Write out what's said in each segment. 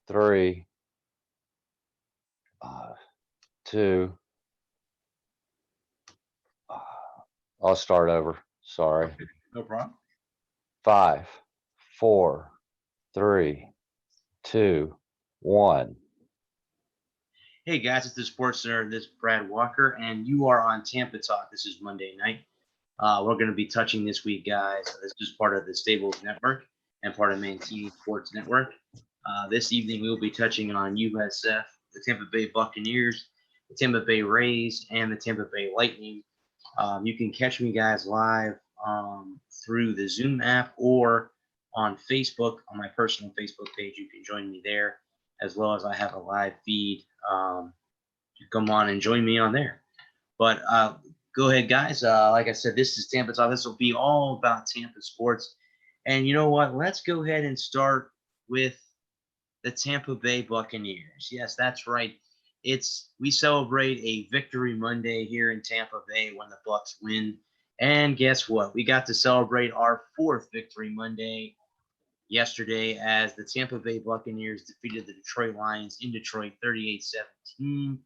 3, 2. I'll start over. Sorry. Okay, no problem. 5, 4, 3, 2, 1. Hey guys, it's the Sports Center. This is Brad Walker, and you are on Tampa Talk. This is Monday night. We're going to be touching this week, guys. This is part of the Stables Network and part of NGSC Sports Network. This evening, we will be touching on USF, the Tampa Bay Buccaneers, the Tampa Bay Rays, and the Tampa Bay Lightning. You can catch me, guys, live through the Zoom app or on Facebook, on my personal Facebook page. You can join me there, as well as I have a live feed. Come on and join me on there. But go ahead, guys. Like I said, this is Tampa Talk. This will be all about Tampa sports. And you know what? Let's go ahead and start with the Tampa Bay Buccaneers. Yes, that's right. We celebrate a victory Monday here in Tampa Bay when the Bucs win. And guess what? We got to celebrate our fourth victory Monday yesterday as the Tampa Bay Buccaneers defeated the Detroit Lions in Detroit 38-17.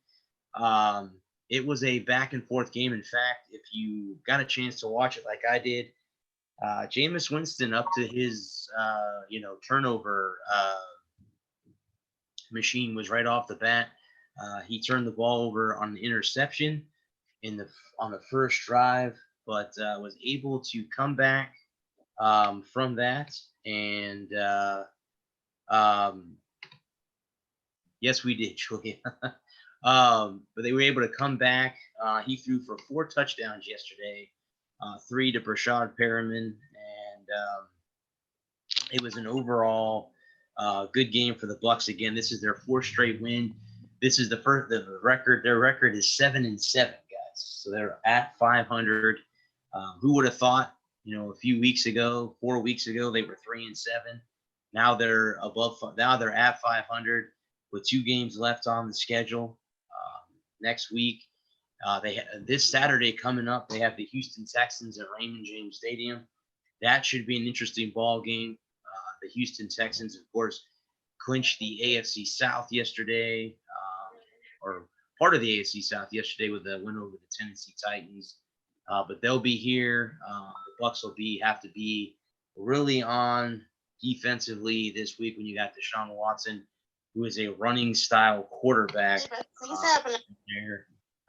It was a back and forth game. In fact, if you got a chance to watch it like I did, Jameis Winston up to his turnover machine was right off the bat. He turned the ball over on the interception on the first drive, but was able to come back from that. And yes, we did, Julia. But they were able to come back. He threw for 4 touchdowns yesterday, 3 to Brashad Perriman, and it was an overall good game for the Bucs. Again, this is their 4th straight win. This is the record. Their record is 7-7, guys. So they're at 500. Who would have thought? A few weeks ago, 4 weeks ago, they were 3-7. Now they're Now they're at 500 with 2 games left on the schedule. Next week, this Saturday coming up, they have the Houston Texans at Raymond James Stadium. That should be an interesting ball game. The Houston Texans, of course, clinched the AFC South yesterday, or part of the AFC South yesterday with the win over the Tennessee Titans. But they'll be here. The Bucs will have to be really on defensively this week when you got Deshaun Watson, who is a running style quarterback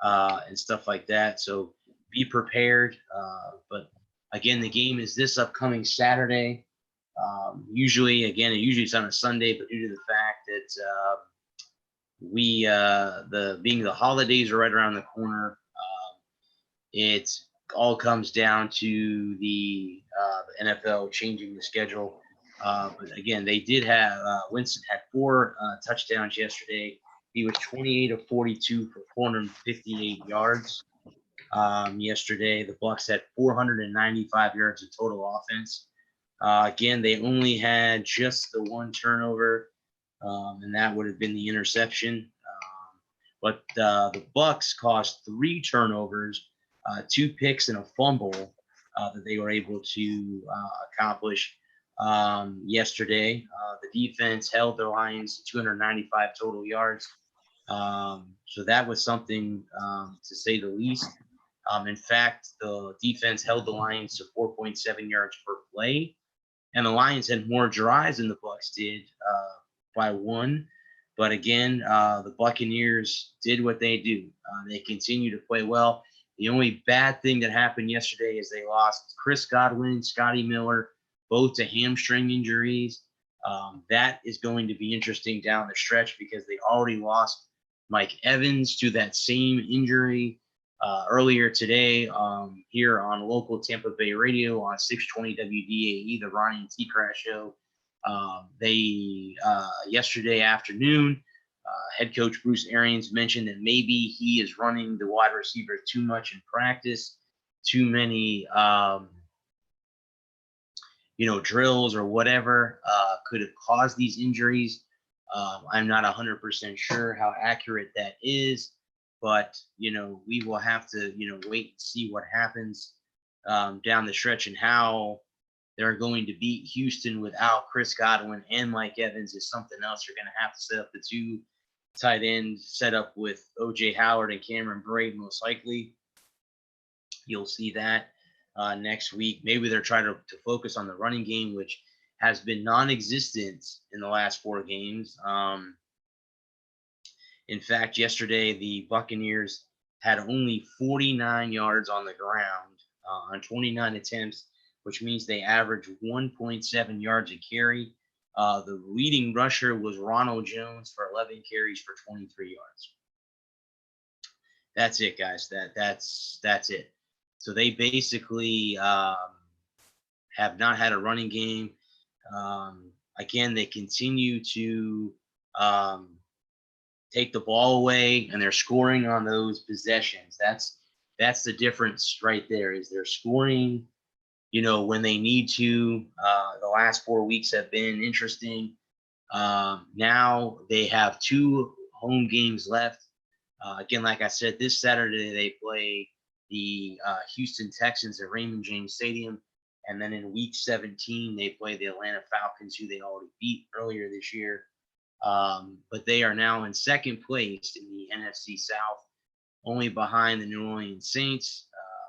and stuff like that. So be prepared. But again, the game is this upcoming Saturday. Usually it's on a Sunday, but due to the fact that being the holidays are right around the corner, it all comes down to the NFL changing the schedule. But again, they did have Winston had 4 touchdowns yesterday. He was 28 of 42 for 458 yards yesterday. The Bucs had 495 yards of total offense. Again, they only had just the 1 turnover, and that would have been the interception. But the Bucs caused 3 turnovers, 2 picks, and a fumble that they were able to accomplish yesterday. The defense held the Lions to 295 total yards. So that was something to say the least. In fact, the defense held the Lions to 4.7 yards per play. And the Lions had more drives than the Bucs did by 1. But again, the Buccaneers did what they do. They continue to play well. The only bad thing that happened yesterday is they lost Chris Godwin, Scotty Miller, both to hamstring injuries. That is going to be interesting down the stretch because they already lost Mike Evans to that same injury earlier today here on local Tampa Bay radio on 620 WDAE, the Ryan T. Crash show. Yesterday afternoon, head coach Bruce Arians mentioned that maybe he is running the wide receivers too much in practice, too many drills or whatever could have caused these injuries. I'm not 100% sure how accurate that is, but we will have to wait and see what happens down the stretch and how they're going to beat Houston without Chris Godwin and Mike Evans is something else. You're going to have to set up the two tight end set up with O.J. Howard and Cameron Brate, most likely. You'll see that next week. Maybe they're trying to focus on the running game, which has been non-existent in the last 4 games. In fact, yesterday, the Buccaneers had only 49 yards on the ground on 29 attempts, which means they averaged 1.7 yards a carry. The leading rusher was Ronald Jones for 11 carries for 23 yards. That's it, guys. That's it. So they basically have not had a running game. Again, they continue to take the ball away, and they're scoring on those possessions. That's the difference right there. Is they're scoring, when they need to. The last 4 weeks have been interesting. Now they have 2 home games left. Again, like I said, this Saturday they play the Houston Texans at Raymond James Stadium. And then in week 17, they play the Atlanta Falcons, who they already beat earlier this year. But they are now in second place in the NFC South, only behind the New Orleans Saints.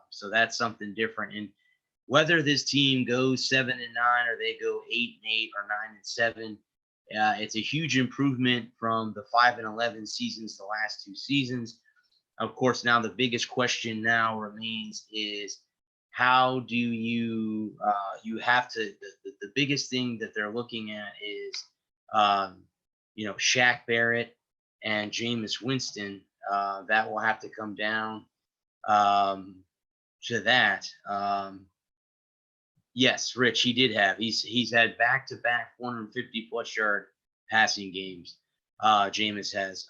So that's something different. And whether this team goes 7-9 or they go 8-8 or 9-7, it's a huge improvement from the 5-11 seasons, the last 2 seasons. Of course, now the biggest question now remains is how do you have to the biggest thing that they're looking at is Shaq Barrett and Jameis Winston. That will have to come down to that. Yes, Rich, he did have. He's had back-to-back 450-plus yard passing games. Jameis has.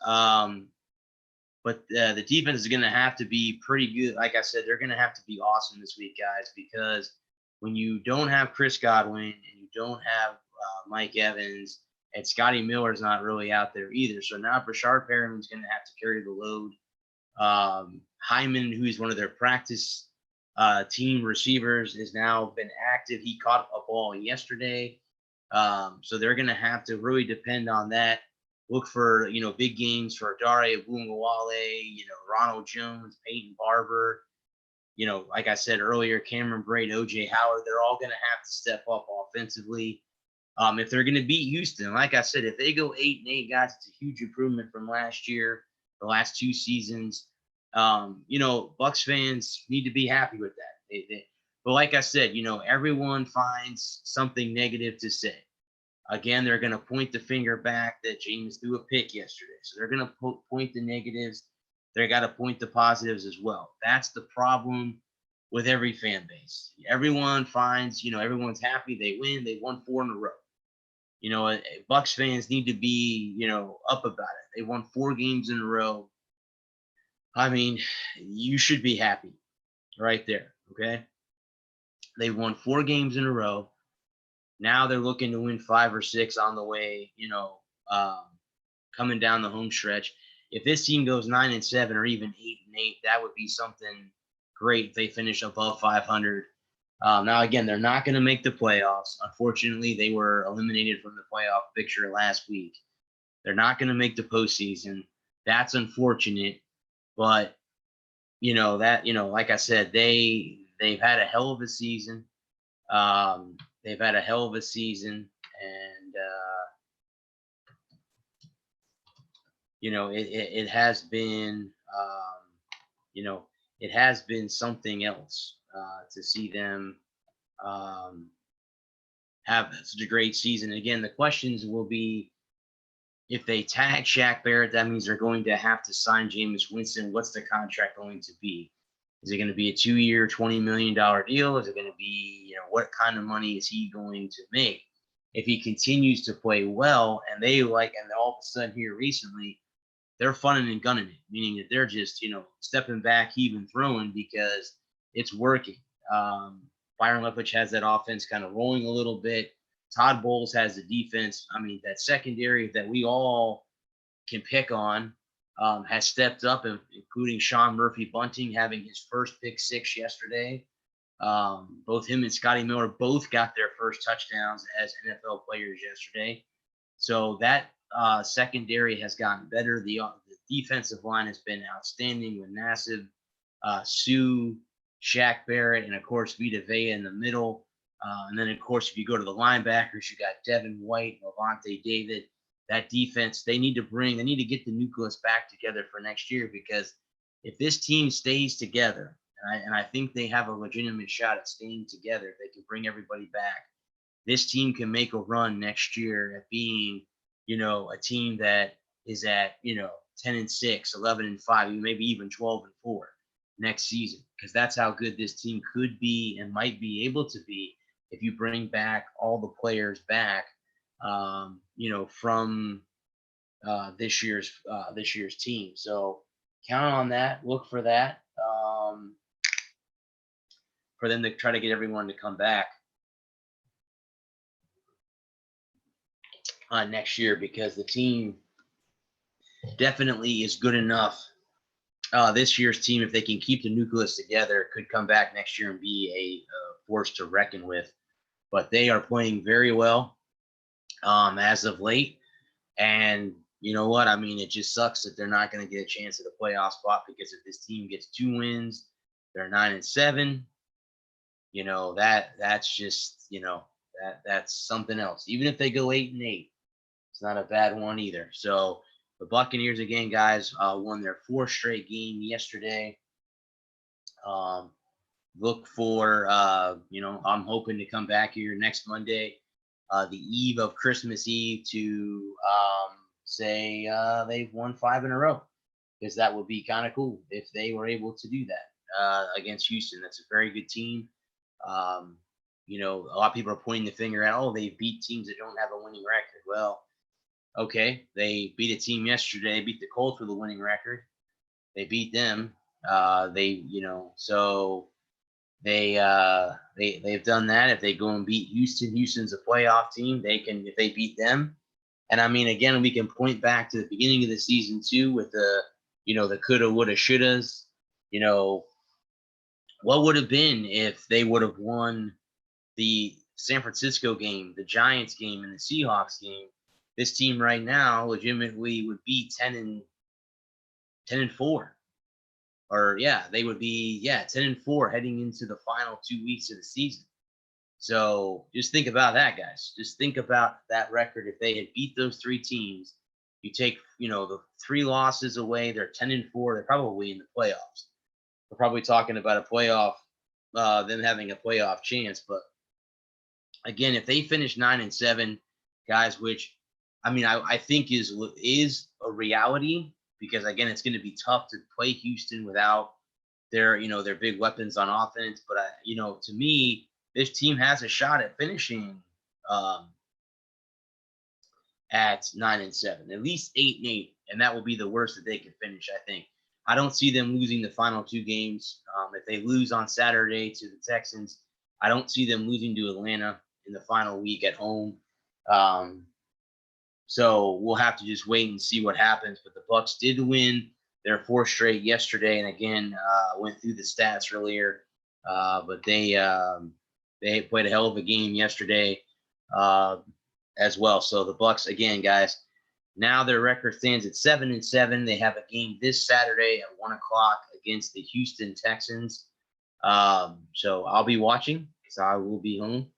But the defense is going to have to be pretty good. Like I said, they're going to have to be awesome this week, guys, because when you don't have Chris Godwin and you don't have Mike Evans, and Scotty Miller's not really out there either. So now Brashard Perriman's going to have to carry the load. Hyman, who is one of their practice team receivers, has now been active. He caught a ball yesterday. So they're going to have to really depend on that. Look for, big games for Dare Abungawale, Ronald Jones, Peyton Barber. Like I said earlier, Cameron Brate, O.J. Howard, they're all going to have to step up offensively. If they're going to beat Houston, like I said, if they go 8-8, guys, it's a huge improvement from last year, the last 2 seasons. Bucs fans need to be happy with that. But like I said, everyone finds something negative to say. Again, they're going to point the finger back that James threw a pick yesterday. So they're going to point the negatives. They got to point the positives as well. That's the problem with every fan base. Everyone finds, everyone's happy. They win. They won 4 in a row. Bucs fans need to be, up about it. They won 4 games in a row. I mean, you should be happy right there. Okay. They won 4 games in a row. Now they're looking to win 5 or 6 on the way, coming down the home stretch. If this team goes 9-7 or even 8-8, that would be something great if they finish above 500. Now, again, they're not going to make the playoffs. Unfortunately, they were eliminated from the playoff picture last week. They're not going to make the postseason. That's unfortunate. But, like I said, they've had a hell of a season. They've had a hell of a season, and it has been, it has been something else to see them have such a great season. Again, the questions will be, if they tag Shaq Barrett, that means they're going to have to sign Jameis Winston. What's the contract going to be? Is it going to be a 2-year, $20 million deal? Is it going to be, what kind of money is he going to make? If he continues to play well, and and all of a sudden here recently, they're funning and gunning it, meaning that they're just, stepping back, heaving, throwing because it's working. Byron Leftwich has that offense kind of rolling a little bit. Todd Bowles has the defense. I mean, that secondary that we all can pick on has stepped up, including Sean Murphy-Bunting having his first pick 6 yesterday. Both him and Scotty Miller both got their first touchdowns as NFL players yesterday. So that secondary has gotten better. The defensive line has been outstanding with Nassib, Sue, Shaq Barrett, and of course Vita Vea in the middle. And then of course, if you go to the linebackers, you got Devin White, Levante David. That defense, they need to get the nucleus back together for next year, because if this team stays together, and I think they have a legitimate shot at staying together, if they can bring everybody back, this team can make a run next year at being, a team that is at, 10-6, 11-5, maybe even 12-4 next season, because that's how good this team could be and might be able to be if you bring back all the players back, from this year's team. So count on that. Look for that, for them to try to get everyone to come back next year, because the team definitely is good enough. This year's team, if they can keep the nucleus together, could come back next year and be a force to reckon with. But they are playing very well as of late. And you know what? I mean, it just sucks that they're not going to get a chance at a playoff spot, because if this team gets 2 wins, they're 9-7. That's just, that's something else. Even if they go 8-8, it's not a bad one either. So the Buccaneers, again, guys, won their 4th straight game yesterday. Look for, I'm hoping to come back here next Monday, the eve of Christmas Eve, to say they've won 5 in a row, because that would be kind of cool if they were able to do that against Houston. That's a very good team. A lot of people are pointing the finger at, they beat teams that don't have a winning record. Well, okay, they beat a team yesterday, beat the Colts with a winning record. They beat them. So they've done that. If they go and beat Houston, Houston's a playoff team. They can, if they beat them. And I mean, again, we can point back to the beginning of the season too, with the coulda, woulda, shouldas. What would have been if they would have won the San Francisco game, the Giants game, and the Seahawks game? This team right now legitimately would be 10-4. Or they would be 10-4 heading into the final 2 weeks of the season. So just think about that, guys. Just think about that record. If they had beat those 3 teams, you take the 3 losses away, they're 10-4. They're probably in the playoffs. We're probably talking about a playoff, them having a playoff chance. But again, if they finish 9-7, guys, which I think is a reality, because again, it's going to be tough to play Houston without their big weapons on offense. But to me, this team has a shot at finishing at 9-7, at least 8-8, and that will be the worst that they can finish. I think. I don't see them losing the final 2 games. If they lose on Saturday to the Texans, I don't see them losing to Atlanta in the final week at home. So we'll have to just wait and see what happens. But the Bucs did win their 4th straight yesterday, and again, went through the stats earlier. But they played a hell of a game yesterday as well. So the Bucs, again, guys, now their record stands at 7-7. They have a game this Saturday at 1:00 against the Houston Texans. So I'll be watching, because I will be home.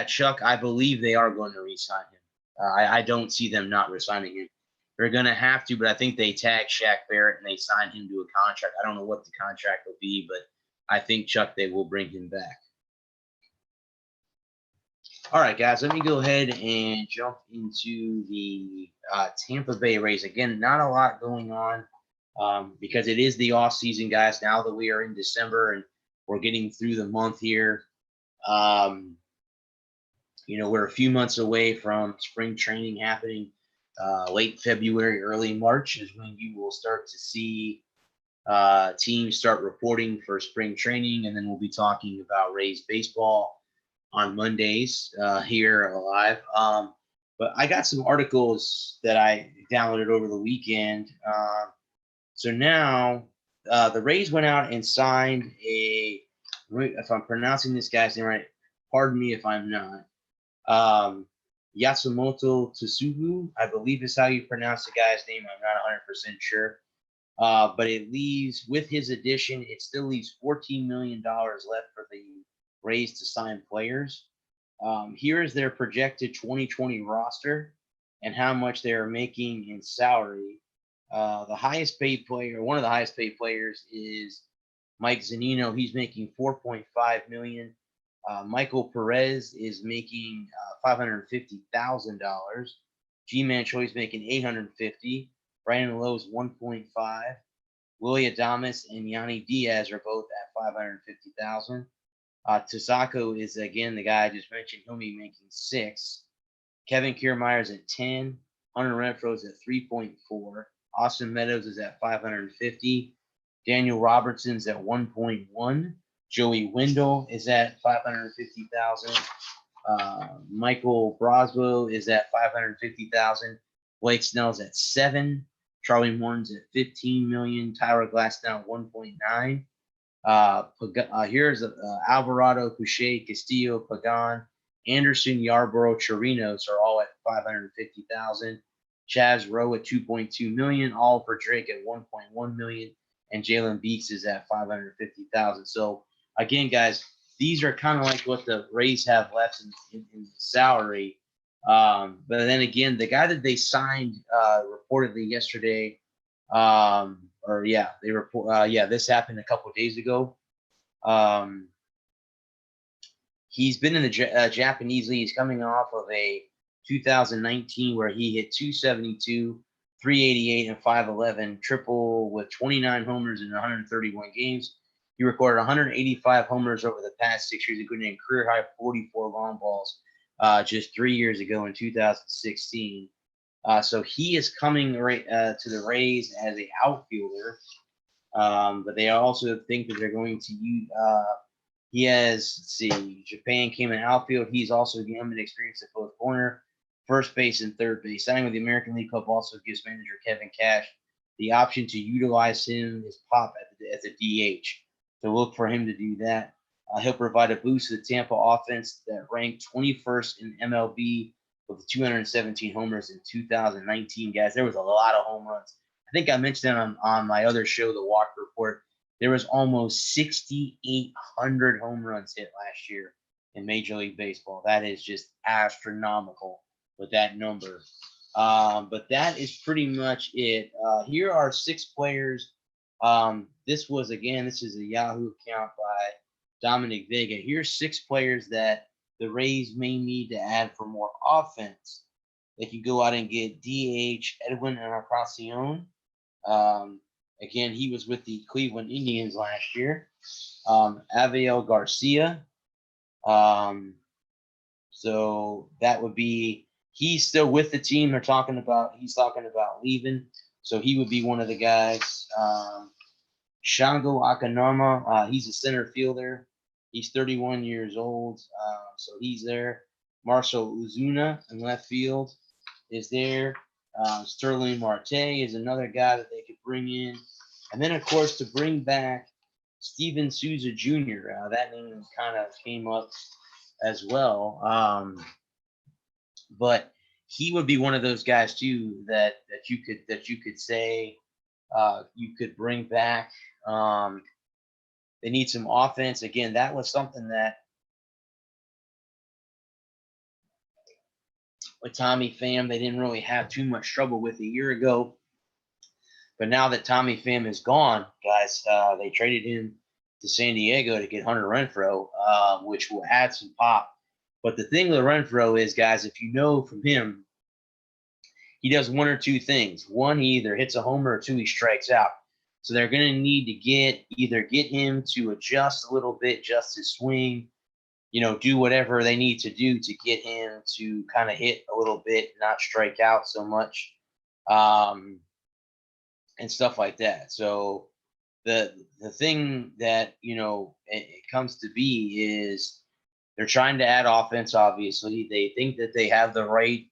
Chuck, I believe they are going to re-sign him. I don't see them not resigning him. They're going to have to, but I think they tag Shaq Barrett and they sign him to a contract. I don't know what the contract will be, but I think, Chuck, they will bring him back. All right, guys, let me go ahead and jump into the Tampa Bay Rays. Again, not a lot going on because it is the off season, guys. Now that we are in December and we're getting through the month here, we're a few months away from spring training happening. Late February, early March is when you will start to see teams start reporting for spring training, and then we'll be talking about Rays baseball on Mondays here live. But I got some articles that I downloaded over the weekend. So now the Rays went out and signed a if I'm pronouncing this guy's name right, pardon me if I'm not. Yasumoto Tsugu, I believe is how you pronounce the guy's name. I'm not 100% sure. But it leaves, with his addition, it still leaves $14 million left for the Rays to sign players. Here is their projected 2020 roster and how much they are making in salary. The highest paid player, one of the highest paid players, is Mike Zunino. He's making $4.5 million. Michael Perez is making $550,000. G-Man Choi's making $850,000. Brandon Lowe's 1.5. Willie Adames and Yanni Diaz are both at $550,000. Tosako is again the guy I just mentioned. He'll be making $6. Kevin Kiermaier's at 10. Hunter Renfro's at 3.4. Austin Meadows is at 550. Daniel Robertson's at 1.1. Joey Wendell is at 550,000. Michael Broswell is at 550,000. Blake Snell's at 7. Charlie Morton's at 15 million. Tyler Glasnow 1.9. Here's Alvarado, Couché, Castillo, Pagan, Anderson, Yarborough, Chirinos are all at 550,000. Chaz Rowe at 2.2 million. Oliver Drake at 1.1 million, and Jalen Beeks is at 550,000. So again, guys, these are kind of like what the Rays have left in salary. But then again, the guy that they signed reportedly yesterday, this happened a couple of days ago. He's been in the Japanese league. He's coming off of a 2019 where he hit 272, 388, and 511, triple with 29 homers in 131 games. He recorded 185 homers over the past 6 years, including a career high 44 long balls just 3 years ago in 2016. So he is coming to the Rays as an outfielder, but they also think that they're going to use. He has, let's see, Japan came in outfield. He's also gained experience at both corner, first base, and third base. Signing with the American League Club also gives manager Kevin Cash the option to utilize him as pop as a DH. So look for him to do that. He'll provide a boost to the Tampa offense that ranked 21st in MLB with 217 homers in 2019. Guys, there was a lot of home runs. I think I mentioned that on my other show, the Walk Report. There was almost 6,800 home runs hit last year in Major League Baseball. That is just astronomical with that number. But that is pretty much it. Here are 6 players. This is a Yahoo account by Dominic Vega. Here's 6 players that the Rays may need to add for more offense. They can go out and get DH Edwin Encarnacion. Again, he was with the Cleveland Indians last year. Aviel Garcia. So that would be, he's still with the team. He's talking about leaving. So he would be one of the guys. Shango Akanama, he's a center fielder. He's 31 years old. So he's there. Marcel Uzuna in left field is there. Sterling Marte is another guy that they could bring in. And then, of course, to bring back Steven Souza Jr. That name kind of came up as well. But he would be one of those guys too that you could say you could bring back. They need some offense. Again, that was something that with Tommy Pham, they didn't really have too much trouble with a year ago. But now that Tommy Pham is gone, guys, they traded him to San Diego to get Hunter Renfroe, which will add some pop. But the thing with Renfroe is, guys, if you know from him, he does one or two things. One, he either hits a homer, or 2, he strikes out. So they're going to need to get him to adjust a little bit, adjust his swing, do whatever they need to do to get him to kind of hit a little bit, not strike out so much, and stuff like that. So the thing that, it comes to be is they're trying to add offense, obviously. They think that they have the right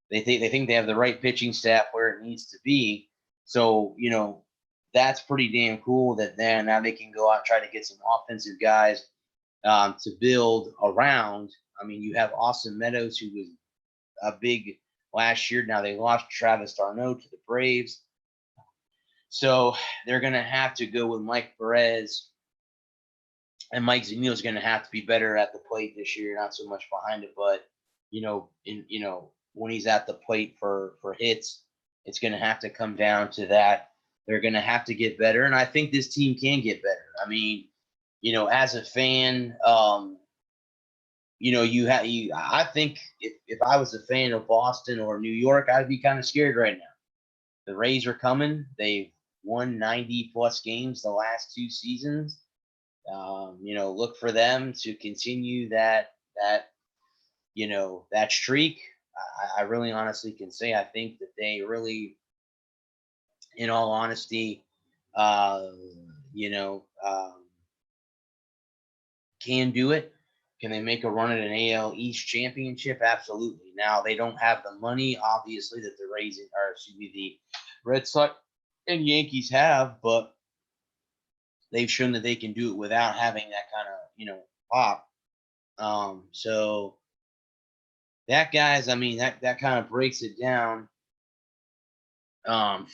they think they have the right pitching staff where it needs to be. So, that's pretty damn cool that now they can go out and try to get some offensive guys to build around. I mean, you have Austin Meadows, who was a big last year. Now they lost Travis Darno to the Braves. So they're going to have to go with Mike Perez. And Mike Zanino is going to have to be better at the plate this year, not so much behind it. But, when he's at the plate for hits, it's going to have to come down to that. They're going to have to get better. And I think this team can get better. I mean, as a fan, I think if I was a fan of Boston or New York, I'd be kind of scared right now. The Rays are coming. They've won 90 plus games the last 2 seasons. Look for them to continue that streak. I really honestly can say I think that they really, in all honesty, can do it. Can they make a run at an AL East championship? Absolutely. Now they don't have the money, obviously, that the Red Sox and Yankees have, but they've shown that they can do it without having that kind of, pop. So that, guys, I mean, that kind of breaks it down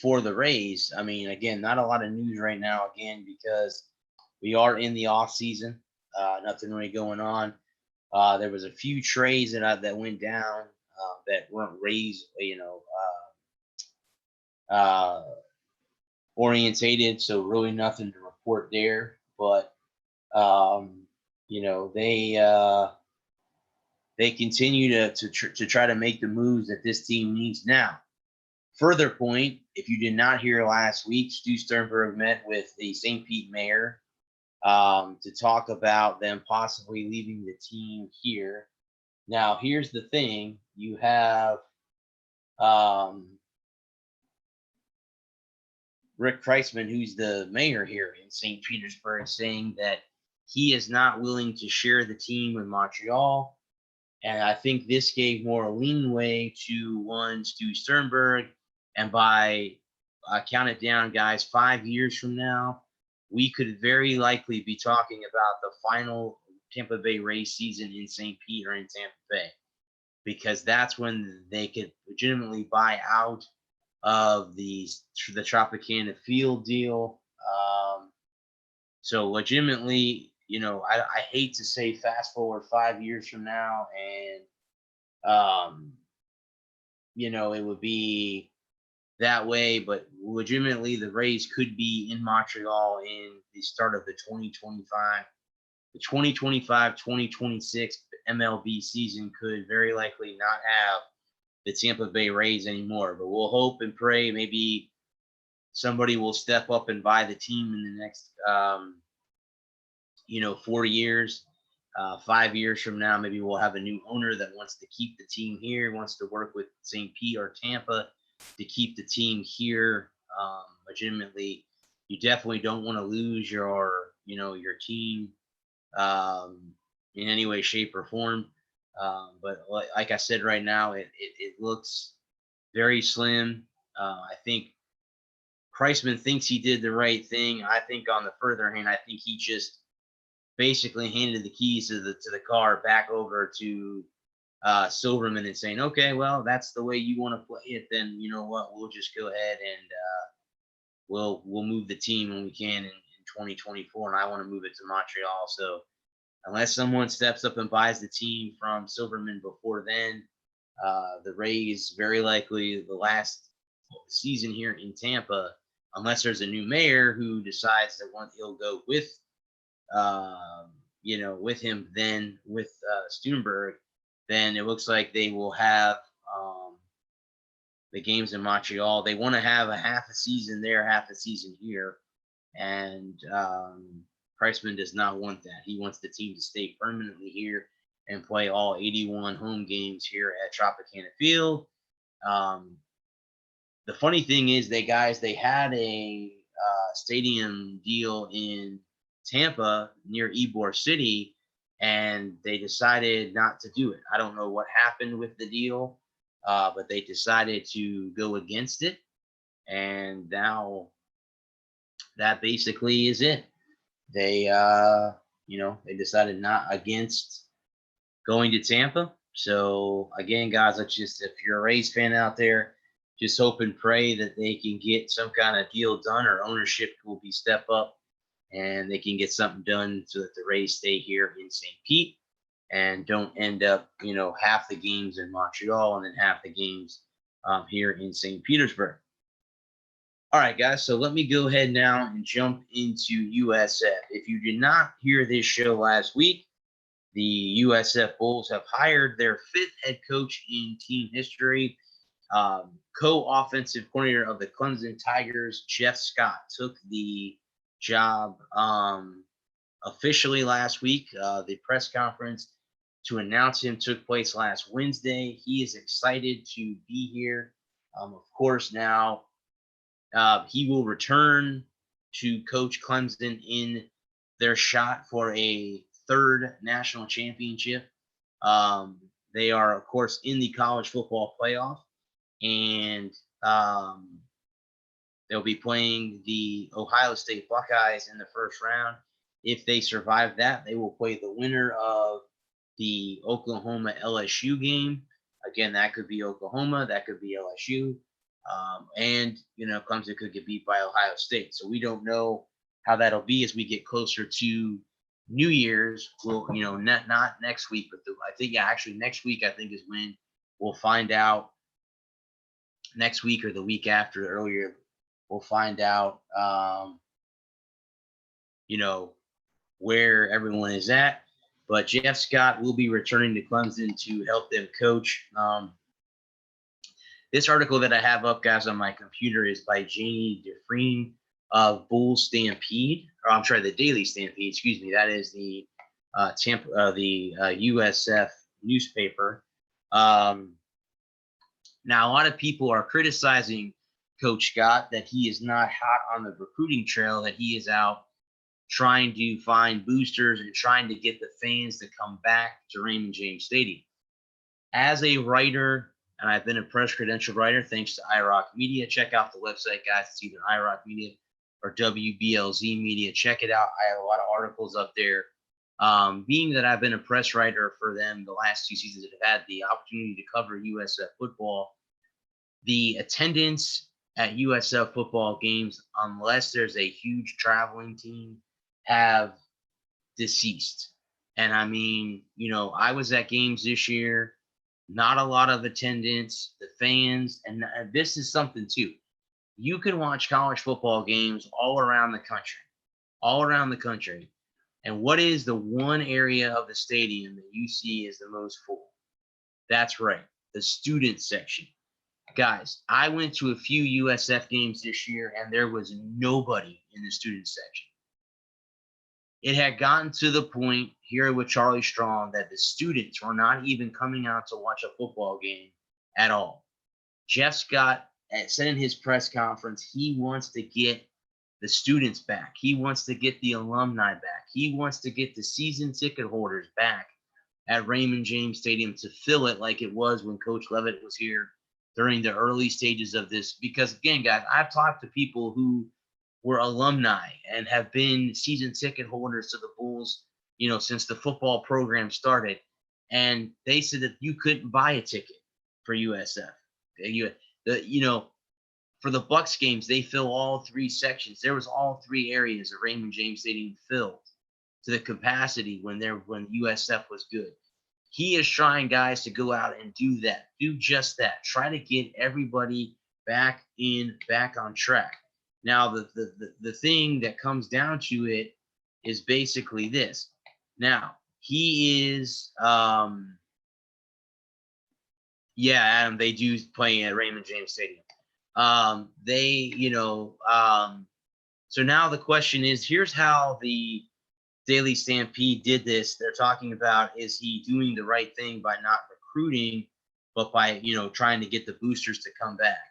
for the Rays. I mean, again, not a lot of news right now, again, because we are in the off season. Nothing really going on. There was a few trades that went down that weren't Rays, orientated. So really nothing to report there. But they continue to try to make the moves that this team needs now. Further point, if you did not hear last week, Stu Sternberg met with the St. Pete mayor to talk about them possibly leaving the team here. Now, here's the thing. You have Rick Kreisman, who's the mayor here in St. Petersburg, saying that he is not willing to share the team with Montreal. And I think this gave more leeway to Stu Sternberg. And by count it down, guys, 5 years from now, we could very likely be talking about the final Tampa Bay Rays season in St. Pete or in Tampa Bay, because that's when they could legitimately buy out of the Tropicana Field deal. So legitimately, I hate to say fast forward 5 years from now, and it would be that way, but legitimately the Rays could be in Montreal in the start of the 2025-2026 MLB season. Could very likely not have the Tampa Bay Rays anymore, but we'll hope and pray maybe somebody will step up and buy the team in the next 4 years. 5 years from now, maybe we'll have a new owner that wants to keep the team here, wants to work with St. Pete or Tampa to keep the team here. Legitimately, you definitely don't want to lose your team in any way, shape, or form. But like I said, right now, it looks very slim. I think Kreisman thinks he did the right thing. I think on the further hand, I think he just basically handed the keys to the car back over to Silverman and saying, okay, well, that's the way you want to play it. Then you know what? We'll just go ahead and we'll move the team when we can in 2024. And I want to move it to Montreal. So unless someone steps up and buys the team from Silverman before then, the Rays very likely the last season here in Tampa, unless there's a new mayor who decides that he'll go with with him, then with Stuenberg, then it looks like they will have the games in Montreal. They want to have a half a season there, half a season here. And Kreisman does not want that. He wants the team to stay permanently here and play all 81 home games here at Tropicana Field. The funny thing is, they had a stadium deal in Tampa near Ybor City, and they decided not to do it. I don't know what happened with the deal, but they decided to go against it. And now that basically is it. They, they decided not against going to Tampa. So again, guys, let's just, if you're a Rays fan out there, just hope and pray that they can get some kind of deal done, or ownership will be step up and they can get something done so that the Rays stay here in St. Pete and don't end up, half the games in Montreal and then half the games here in St. Petersburg. All right, guys, so let me go ahead now and jump into USF. If you did not hear this show last week, the USF Bulls have hired their 5th head coach in team history. Co-offensive coordinator of the Clemson Tigers, Jeff Scott, took the job officially last week. The press conference to announce him took place last Wednesday. He is excited to be here. Of course, now he will return to coach Clemson in their shot for a 3rd national championship. They are, of course, in the college football playoff, and they'll be playing the Ohio State Buckeyes in the first round. If they survive that, they will play the winner of the Oklahoma LSU game. Again, that could be Oklahoma, that could be LSU. And Clemson could get beat by Ohio State. So we don't know how that'll be as we get closer to New Year's. We'll, not next week, but actually next week, I think, is when we'll find out. Next week or the week after, earlier, we'll find out, where everyone is at. But Jeff Scott will be returning to Clemson to help them coach. This article that I have up, guys, on my computer is by Janie DeFreen of Bull Stampede. The Daily Stampede. Excuse me. That is the USF newspaper. Now, a lot of people are criticizing Coach Scott that he is not hot on the recruiting trail, that he is out trying to find boosters and trying to get the fans to come back to Raymond James Stadium. As a writer, and I've been a press credential writer thanks to iRock Media. Check out the website, guys. It's either iRock Media or WBLZ Media. Check it out. I have a lot of articles up there. Being that I've been a press writer for them the last 2 seasons and have had the opportunity to cover USF football, the attendance at USF football games, unless there's a huge traveling team, have deceased. And I mean, I was at games this year, not a lot of attendance, the fans, and this is something too. You can watch college football games all around the country. And what is the one area of the stadium that you see is the most full? That's right, the student section. Guys, I went to a few USF games this year, and there was nobody in the student section. It had gotten to the point here with Charlie Strong that the students were not even coming out to watch a football game at all. Jeff Scott said in his press conference he wants to get the students back. He wants to get the alumni back. He wants to get the season ticket holders back at Raymond James Stadium to fill it like it was when Coach Levitt was here during the early stages of this. Because again, guys, I've talked to people who were alumni and have been season ticket holders to the Bulls, since the football program started. And they said that you couldn't buy a ticket for USF. For the Bucks games, they fill all 3 sections. There was all 3 areas of Raymond James Stadium filled to the capacity when USF was good. He is trying, guys, to go out and do just that. Try to get everybody back on track. Now, the thing that comes down to it is basically this. Now, he is, Adam, they do play at Raymond James Stadium. So now the question is, here's how the Daily Stampede did this. They're talking about, is he doing the right thing by not recruiting, but by, trying to get the boosters to come back?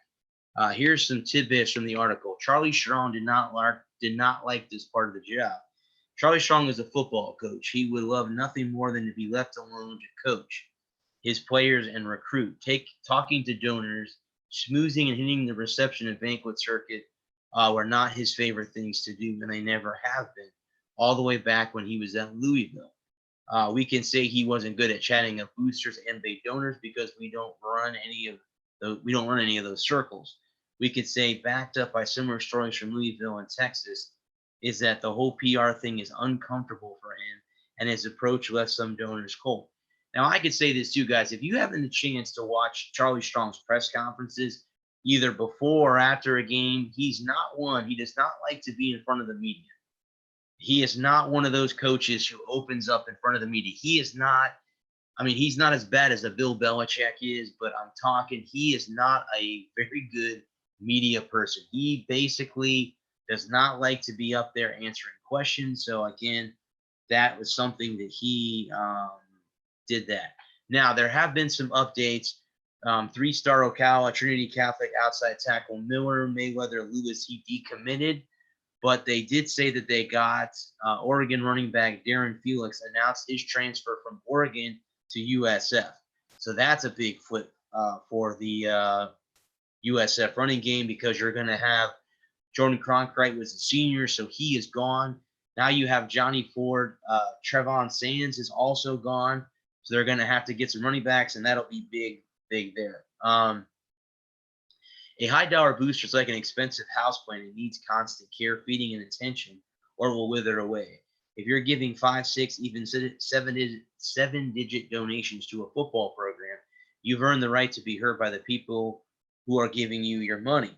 Here's some tidbits from the article. Charlie Strong did not like this part of the job. Charlie Strong is a football coach. He would love nothing more than to be left alone to coach his players and recruit, talking to donors, schmoozing and hitting the reception and banquet circuit were not his favorite things to do, and they never have been, all the way back when he was at Louisville. We can say he wasn't good at chatting up boosters and big donors because we don't run any of those circles. We could say, backed up by similar stories from Louisville and Texas, is that the whole PR thing is uncomfortable for him, and his approach left some donors cold. Now, I could say this too, guys. If you haven't the chance to watch Charlie Strong's press conferences, either before or after a game, he does not like to be in front of the media. He is not one of those coaches who opens up in front of the media. He's not as bad as a Bill Belichick is, but I'm talking, he is not a very good media person. He basically does not like to be up there answering questions. So again, that was something that he did that. Now, there have been some updates. 3-star Ocala, Trinity Catholic outside tackle Miller Mayweather Lewis, he decommitted, but they did say that they got Oregon running back Darren Felix announced his transfer from Oregon to USF. So that's a big flip for the USF running game, because you're going to have Jordan Cronkite was a senior, so he is gone. Now you have Johnny Ford. Trevon Sands is also gone. So they're going to have to get some running backs, and that'll be big there. A high-dollar booster is like an expensive house plant. It needs constant care, feeding, and attention, or it will wither away. If you're giving 5, 6, even 7-digit donations to a football program, you've earned the right to be heard by the people who are giving you your money.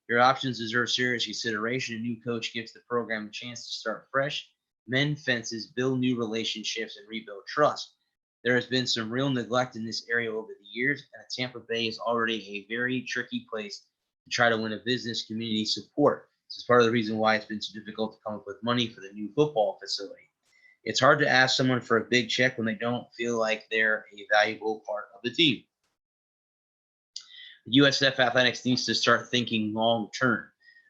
Your options deserve serious consideration. A new coach gives the program a chance to start fresh, mend fences, build new relationships, and rebuild trust. There has been some real neglect in this area over the years, and Tampa Bay is already a very tricky place to try to win a business community support. This is part of the reason why it's been so difficult to come up with money for the new football facility. It's hard to ask someone for a big check when they don't feel like they're a valuable part of the team. USF Athletics needs to start thinking long term.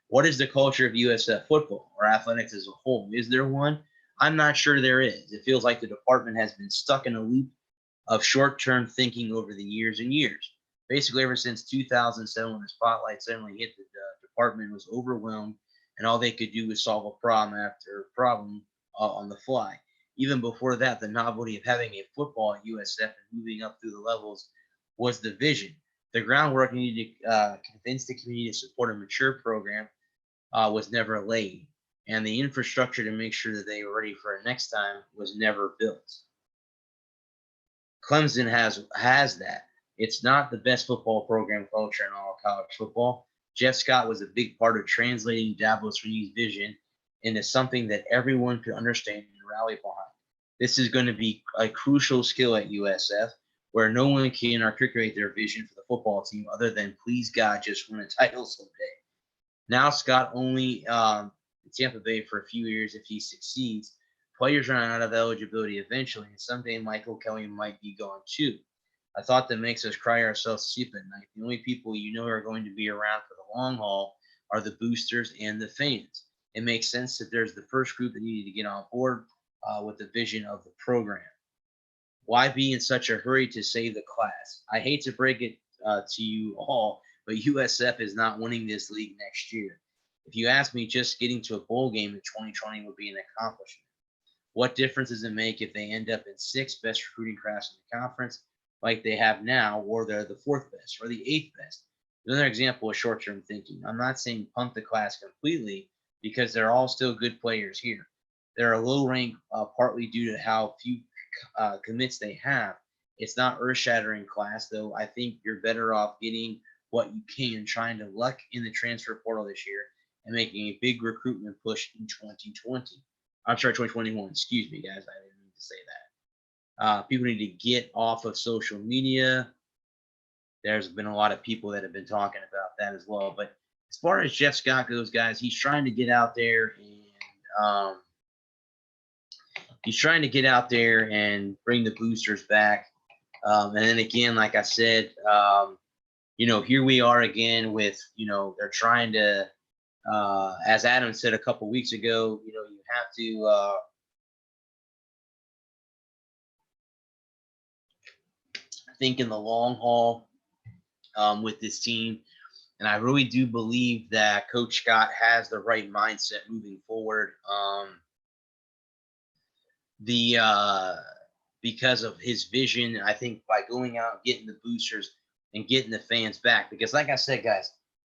What is the culture of USF football or athletics as a whole? Is there one? I'm not sure there is. It feels like the department has been stuck in a loop of short-term thinking over the years and years. Basically, ever since 2007, when the spotlight suddenly hit the department, was overwhelmed, and all they could do was solve a problem after a problem on the fly. Even before that, the novelty of having a football at USF and moving up through the levels was the vision. The groundwork needed to convince the community to support a mature program was never laid, and the infrastructure to make sure that they were ready for it next time was never built. Clemson has that. It's not the best football program culture in all of college football. Jeff Scott was a big part of translating Dabo Swinney's vision into something that everyone could understand and rally behind. This is going to be a crucial skill at USF, where no one can articulate their vision for the football team other than, please God, just win a title someday. Now Scott only Tampa Bay for a few years if he succeeds. Players run out of eligibility eventually, and someday Michael Kelly might be gone too. A thought that makes us cry ourselves to sleep at night. The only people you know are going to be around for the long haul are the boosters and the fans. It makes sense that there's the first group that needed to get on board with the vision of the program. Why be in such a hurry to save the class? I hate to break it to you all, but USF is not winning this league next year. If you ask me, just getting to a bowl game in 2020 would be an accomplishment. What difference does it make if they end up in 6th best recruiting class in the conference like they have now, or they're the 4th best or the 8th best? Another example of short-term thinking. I'm not saying punt the class completely, because they're all still good players here. They're a low rank partly due to how few commits they have. It's not earth-shattering class, though. I think you're better off getting what you can, trying to luck in the transfer portal this year, and making a big recruitment push in 2020. I'm sorry, 2021. Excuse me, guys. I didn't mean to say that. People need to get off of social media. There's been a lot of people that have been talking about that as well. But as far as Jeff Scott goes, guys, he's trying to get out there and bring the boosters back. And then again, like I said, here we are again with, they're trying to, as Adam said a couple weeks ago, you have to think in the long haul with this team. And I really do believe that Coach Scott has the right mindset moving forward. Because of his vision, I think by going out, getting the boosters and getting the fans back. Because like I said, guys,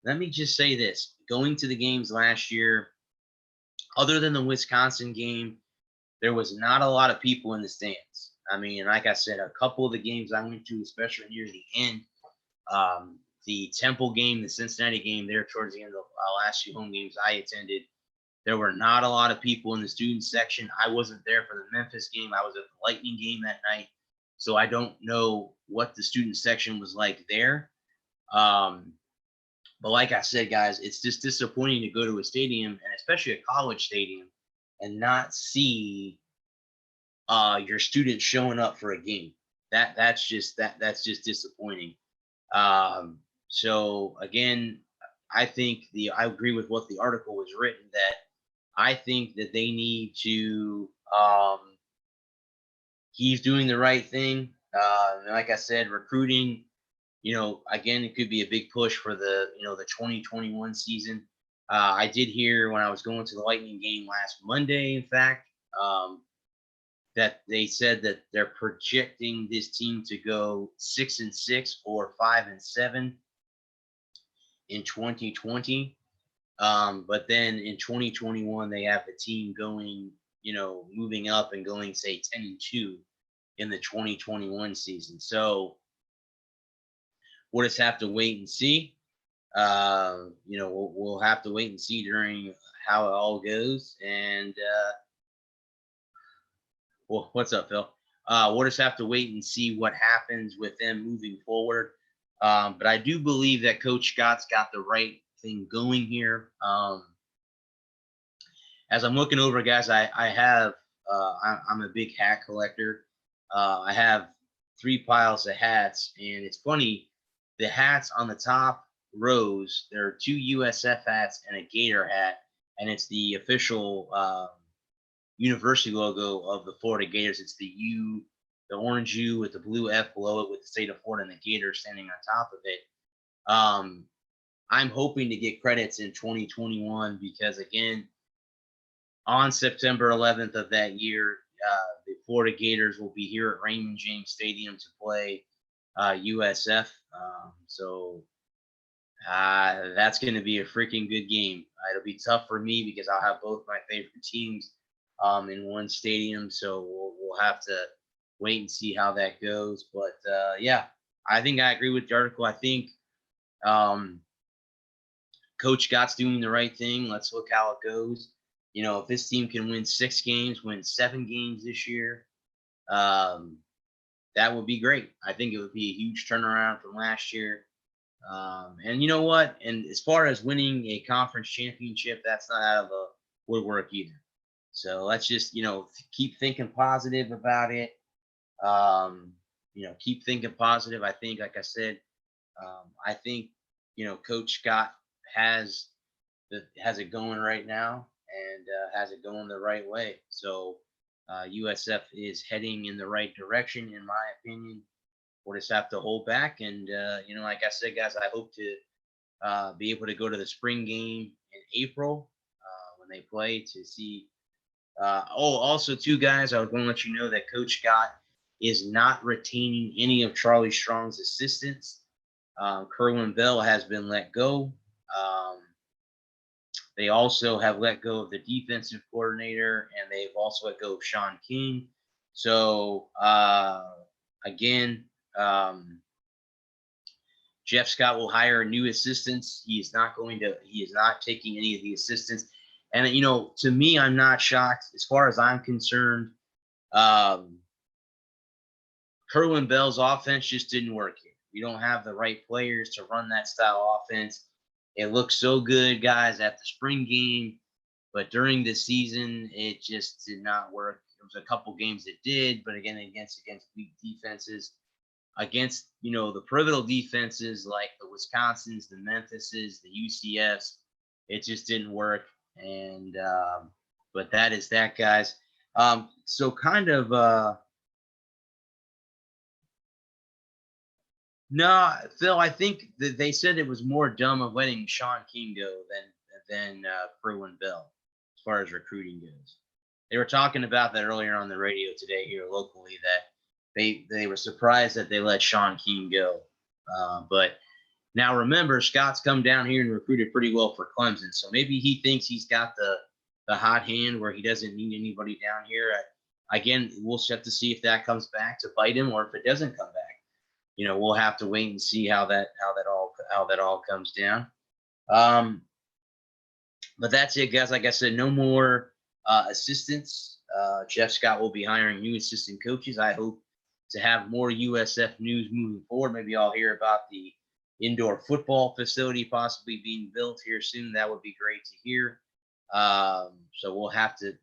let me just say this: going to the games last year, other than the Wisconsin game, there was not a lot of people in the stands. I mean, like I said, a couple of the games I went to, especially near the end, the Temple game, the Cincinnati game, there towards the end of the last few home games I attended, there were not a lot of people in the student section. I wasn't there for the Memphis game. I was at the Lightning game that night. So I don't know what the student section was like there. But like I said, guys, it's just disappointing to go to a stadium, and especially a college stadium, and not see your students showing up for a game. That's just disappointing. So again, I agree with what the article was written, that I think that they need to he's doing the right thing. Like I said, recruiting, again, it could be a big push for the 2021 season. I did hear when I was going to the Lightning game last Monday, in fact, that they said that they're projecting this team to go 6-6 or 5-7 in 2020. But then in 2021, they have the team going, moving up and going, say, 10-2 in the 2021 season. So we'll just have to wait and see. We'll have to wait and see during how it all goes. And well, what's up, Phil? We'll just have to wait and see what happens with them moving forward. But I do believe that Coach Scott's got the right thing going here. As I'm looking over, guys, I'm a big hat collector. I have 3 piles of hats, and it's funny, the hats on the top rows, there are 2 USF hats and a Gator hat, and it's the official university logo of the Florida Gators. It's the U, the orange U with the blue F below it with the state of Florida and the Gator standing on top of it. I'm hoping to get credits in 2021 because, again, on September 11th of that year, the Florida Gators will be here at Raymond James Stadium to play USF. So that's going to be a freaking good game. It'll be tough for me because I'll have both my favorite teams in one stadium. So we'll have to wait and see how that goes. But yeah, I think I agree with the article. I think Coach Scott's doing the right thing. Let's look how it goes. If this team can win 6 games, win 7 games this year, that would be great. I think it would be a huge turnaround from last year. And you know what? And as far as winning a conference championship, that's not out of the woodwork either. So let's just, keep thinking positive about it. Keep thinking positive. I think, like I said, I think, Coach Scott has it going right now and has it going the right way. So USF is heading in the right direction, in my opinion. We'll just have to hold back. And, like I said, guys, I hope to be able to go to the spring game in April when they play to see. Also, too, guys, I was going to let you know that Coach Scott is not retaining any of Charlie Strong's assistants. Kerwin Bell has been let go. They also have let go of the defensive coordinator, and they've also let go of Sean King. So, again, Jeff Scott will hire new assistants. He is not taking any of the assistants. And, to me, I'm not shocked. As far as I'm concerned, Kerwin Bell's offense just didn't work here. We don't have the right players to run that style offense. It looked so good, guys, at the spring game, but during the season, it just did not work. There was a couple games that did, but again, against weak defenses, against, the pivotal defenses like the Wisconsins, the Memphises, the UCFs, it just didn't work. And but that is that, guys. So kind of No, Phil, I think that they said it was more dumb of letting Sean King go than Kerwin Bell as far as recruiting goes. They were talking about that earlier on the radio today here locally that they were surprised that they let Sean King go. But now remember, Scott's come down here and recruited pretty well for Clemson, so maybe he thinks he's got the hot hand where he doesn't need anybody down here. Again, we'll just have to see if that comes back to bite him or if it doesn't come back. We'll have to wait and see how that all comes down. But that's it, guys. Like I said, no more assistants. Jeff Scott will be hiring new assistant coaches. I hope to have more USF news moving forward. Maybe I'll hear about the indoor football facility possibly being built here soon. That would be great to hear. So we'll have to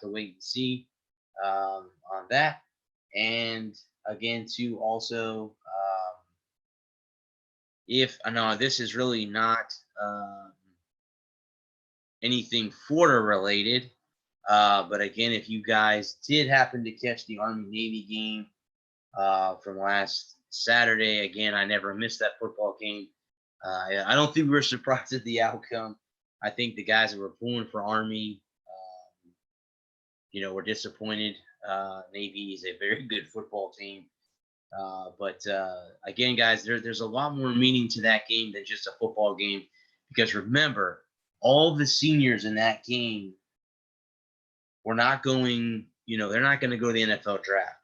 wait and see on that. And again, too, also, if I know this is really not anything Florida related, but again, if you guys did happen to catch the Army Navy game from last Saturday, again, I never missed that football game. I don't think we were surprised at the outcome. I think the guys that were pulling for Army, were disappointed. Navy is a very good football team. But again, guys, there's a lot more meaning to that game than just a football game. Because remember, all the seniors in that game were not going, they're not going to go to the NFL draft.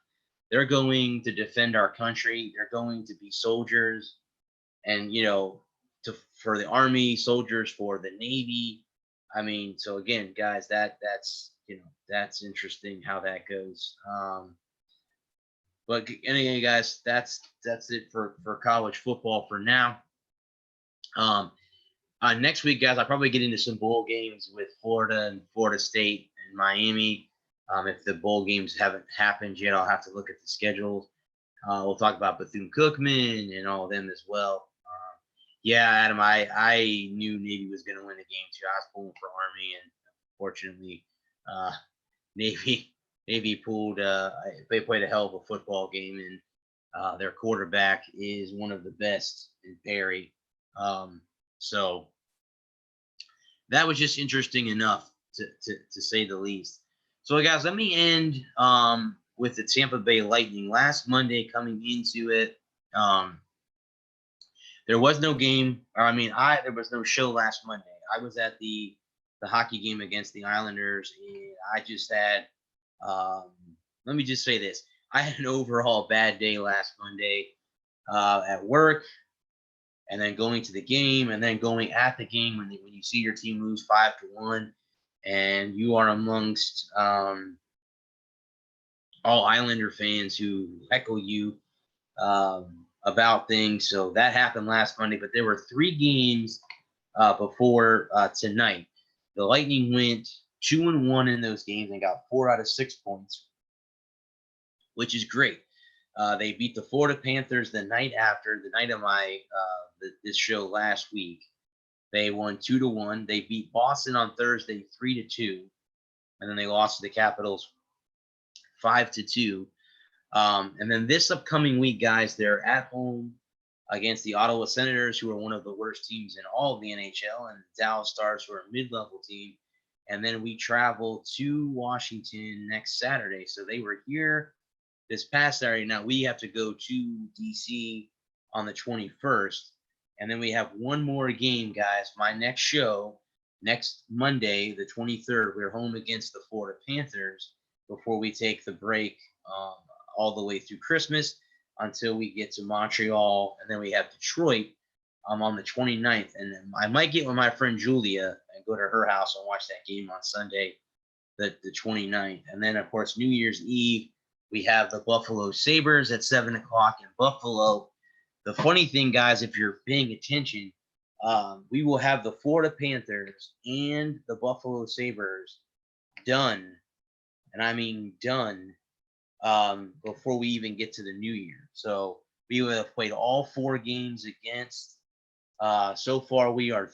They're going to defend our country. They're going to be soldiers. And, for the Army, soldiers for the Navy. I mean, so again, guys, that's interesting how that goes. But anyway, guys, that's it for college football for now. Next week, guys, I'll probably get into some bowl games with Florida and Florida State and Miami. If the bowl games haven't happened yet, I'll have to look at the schedules. We'll talk about Bethune-Cookman and all of them as well. Yeah, Adam, I knew Navy was going to win the game too. I was pulling for Army, and fortunately, Navy pulled. They played a hell of a football game, and their quarterback is one of the best in Perry. So that was just interesting enough to say the least. So, guys, let me end with the Tampa Bay Lightning. Last Monday, coming into it, there was no game. There was no show last Monday. I was at the hockey game against the Islanders, and I just had. Let me just say this: I had an overall bad day last Monday at work, and then going to the game, and then going at the game when you see your team lose 5-1, and you are amongst all Islander fans who echo you about things. So that happened last Monday, but there were 3 games before tonight. The Lightning went 2-1 in those games and got 4 out of 6 points, which is great. They beat the Florida Panthers the night after, the night of my this show last week. They won 2-1. They beat Boston on Thursday 3-2, and then they lost to the Capitals 5-2. And then this upcoming week, guys, they're at home against the Ottawa Senators, who are one of the worst teams in all of the NHL, and the Dallas Stars, who are a mid-level team. And then we travel to Washington next Saturday. So they were here this past Saturday. Now we have to go to D.C. on the 21st. And then we have one more game, guys. My next show, next Monday, the 23rd, we're home against the Florida Panthers before we take the break all the way through Christmas until we get to Montreal. And then we have Detroit on the 29th. And then I might get with my friend Julia and go to her house and watch that game on Sunday, the 29th. And then, of course, New Year's Eve, we have the Buffalo Sabres at 7 o'clock in Buffalo. The funny thing, guys, if you're paying attention, we will have the Florida Panthers and the Buffalo Sabres done, and I mean done, before we even get to the new year. So we will have played all 4 games against. So far, we are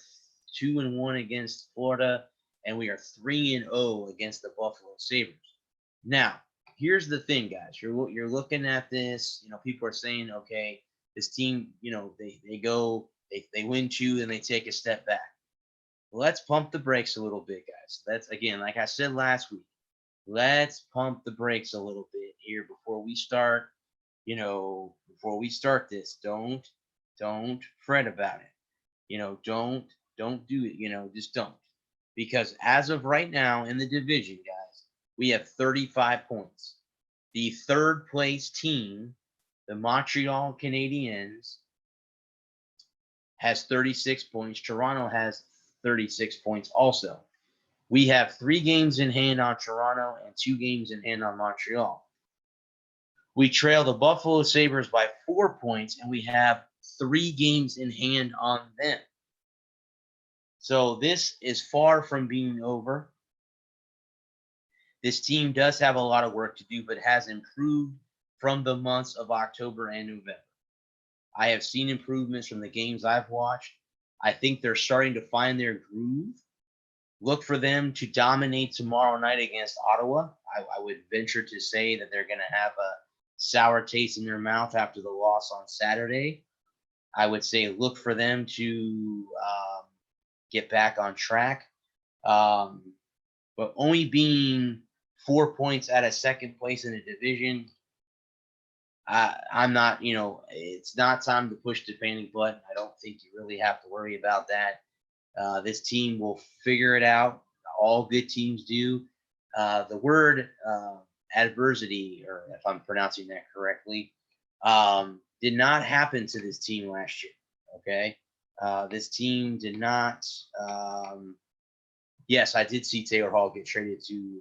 2-1 against Florida, and we are 3-0 against the Buffalo Sabres. Now, here's the thing, guys. You're looking at this. People are saying, okay, This team, they win 2, and they take a step back. Let's pump the brakes a little bit, guys. Let's, again, like I said last week, let's pump the brakes a little bit here before we start. Before we start this, don't fret about it. Don't do it. Just don't. Because as of right now in the division, guys, we have 35 points. The third place team, the Montreal Canadiens, has 36 points. Toronto has 36 points also. We have 3 games in hand on Toronto and 2 games in hand on Montreal. We trail the Buffalo Sabres by 4 points, and we have 3 games in hand on them. So this is far from being over. This team does have a lot of work to do, but has improved from the months of October and November. I have seen improvements from the games I've watched. I think they're starting to find their groove. Look for them to dominate tomorrow night against Ottawa. I would venture to say that they're going to have a sour taste in their mouth after the loss on Saturday. I would say look for them to get back on track. But only being 4 points out of second place in the division, I'm not, it's not time to push the panic button. I don't think you really have to worry about that. This team will figure it out. All good teams do. The word adversity, or if I'm pronouncing that correctly, did not happen to this team last year. Okay. This team did not. Yes, I did see Taylor Hall get traded to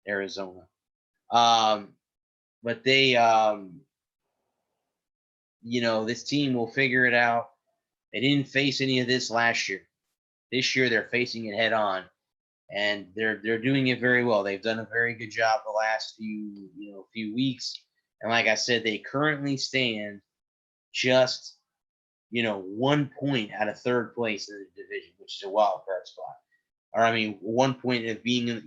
Arizona. But they, this team will figure it out. They didn't face any of this last year. This year they're facing it head on, and they're doing it very well. They've done a very good job the last few weeks. And like I said, they currently stand just 1 point out of third place in the division, which is a wild card spot. Or 1 point of being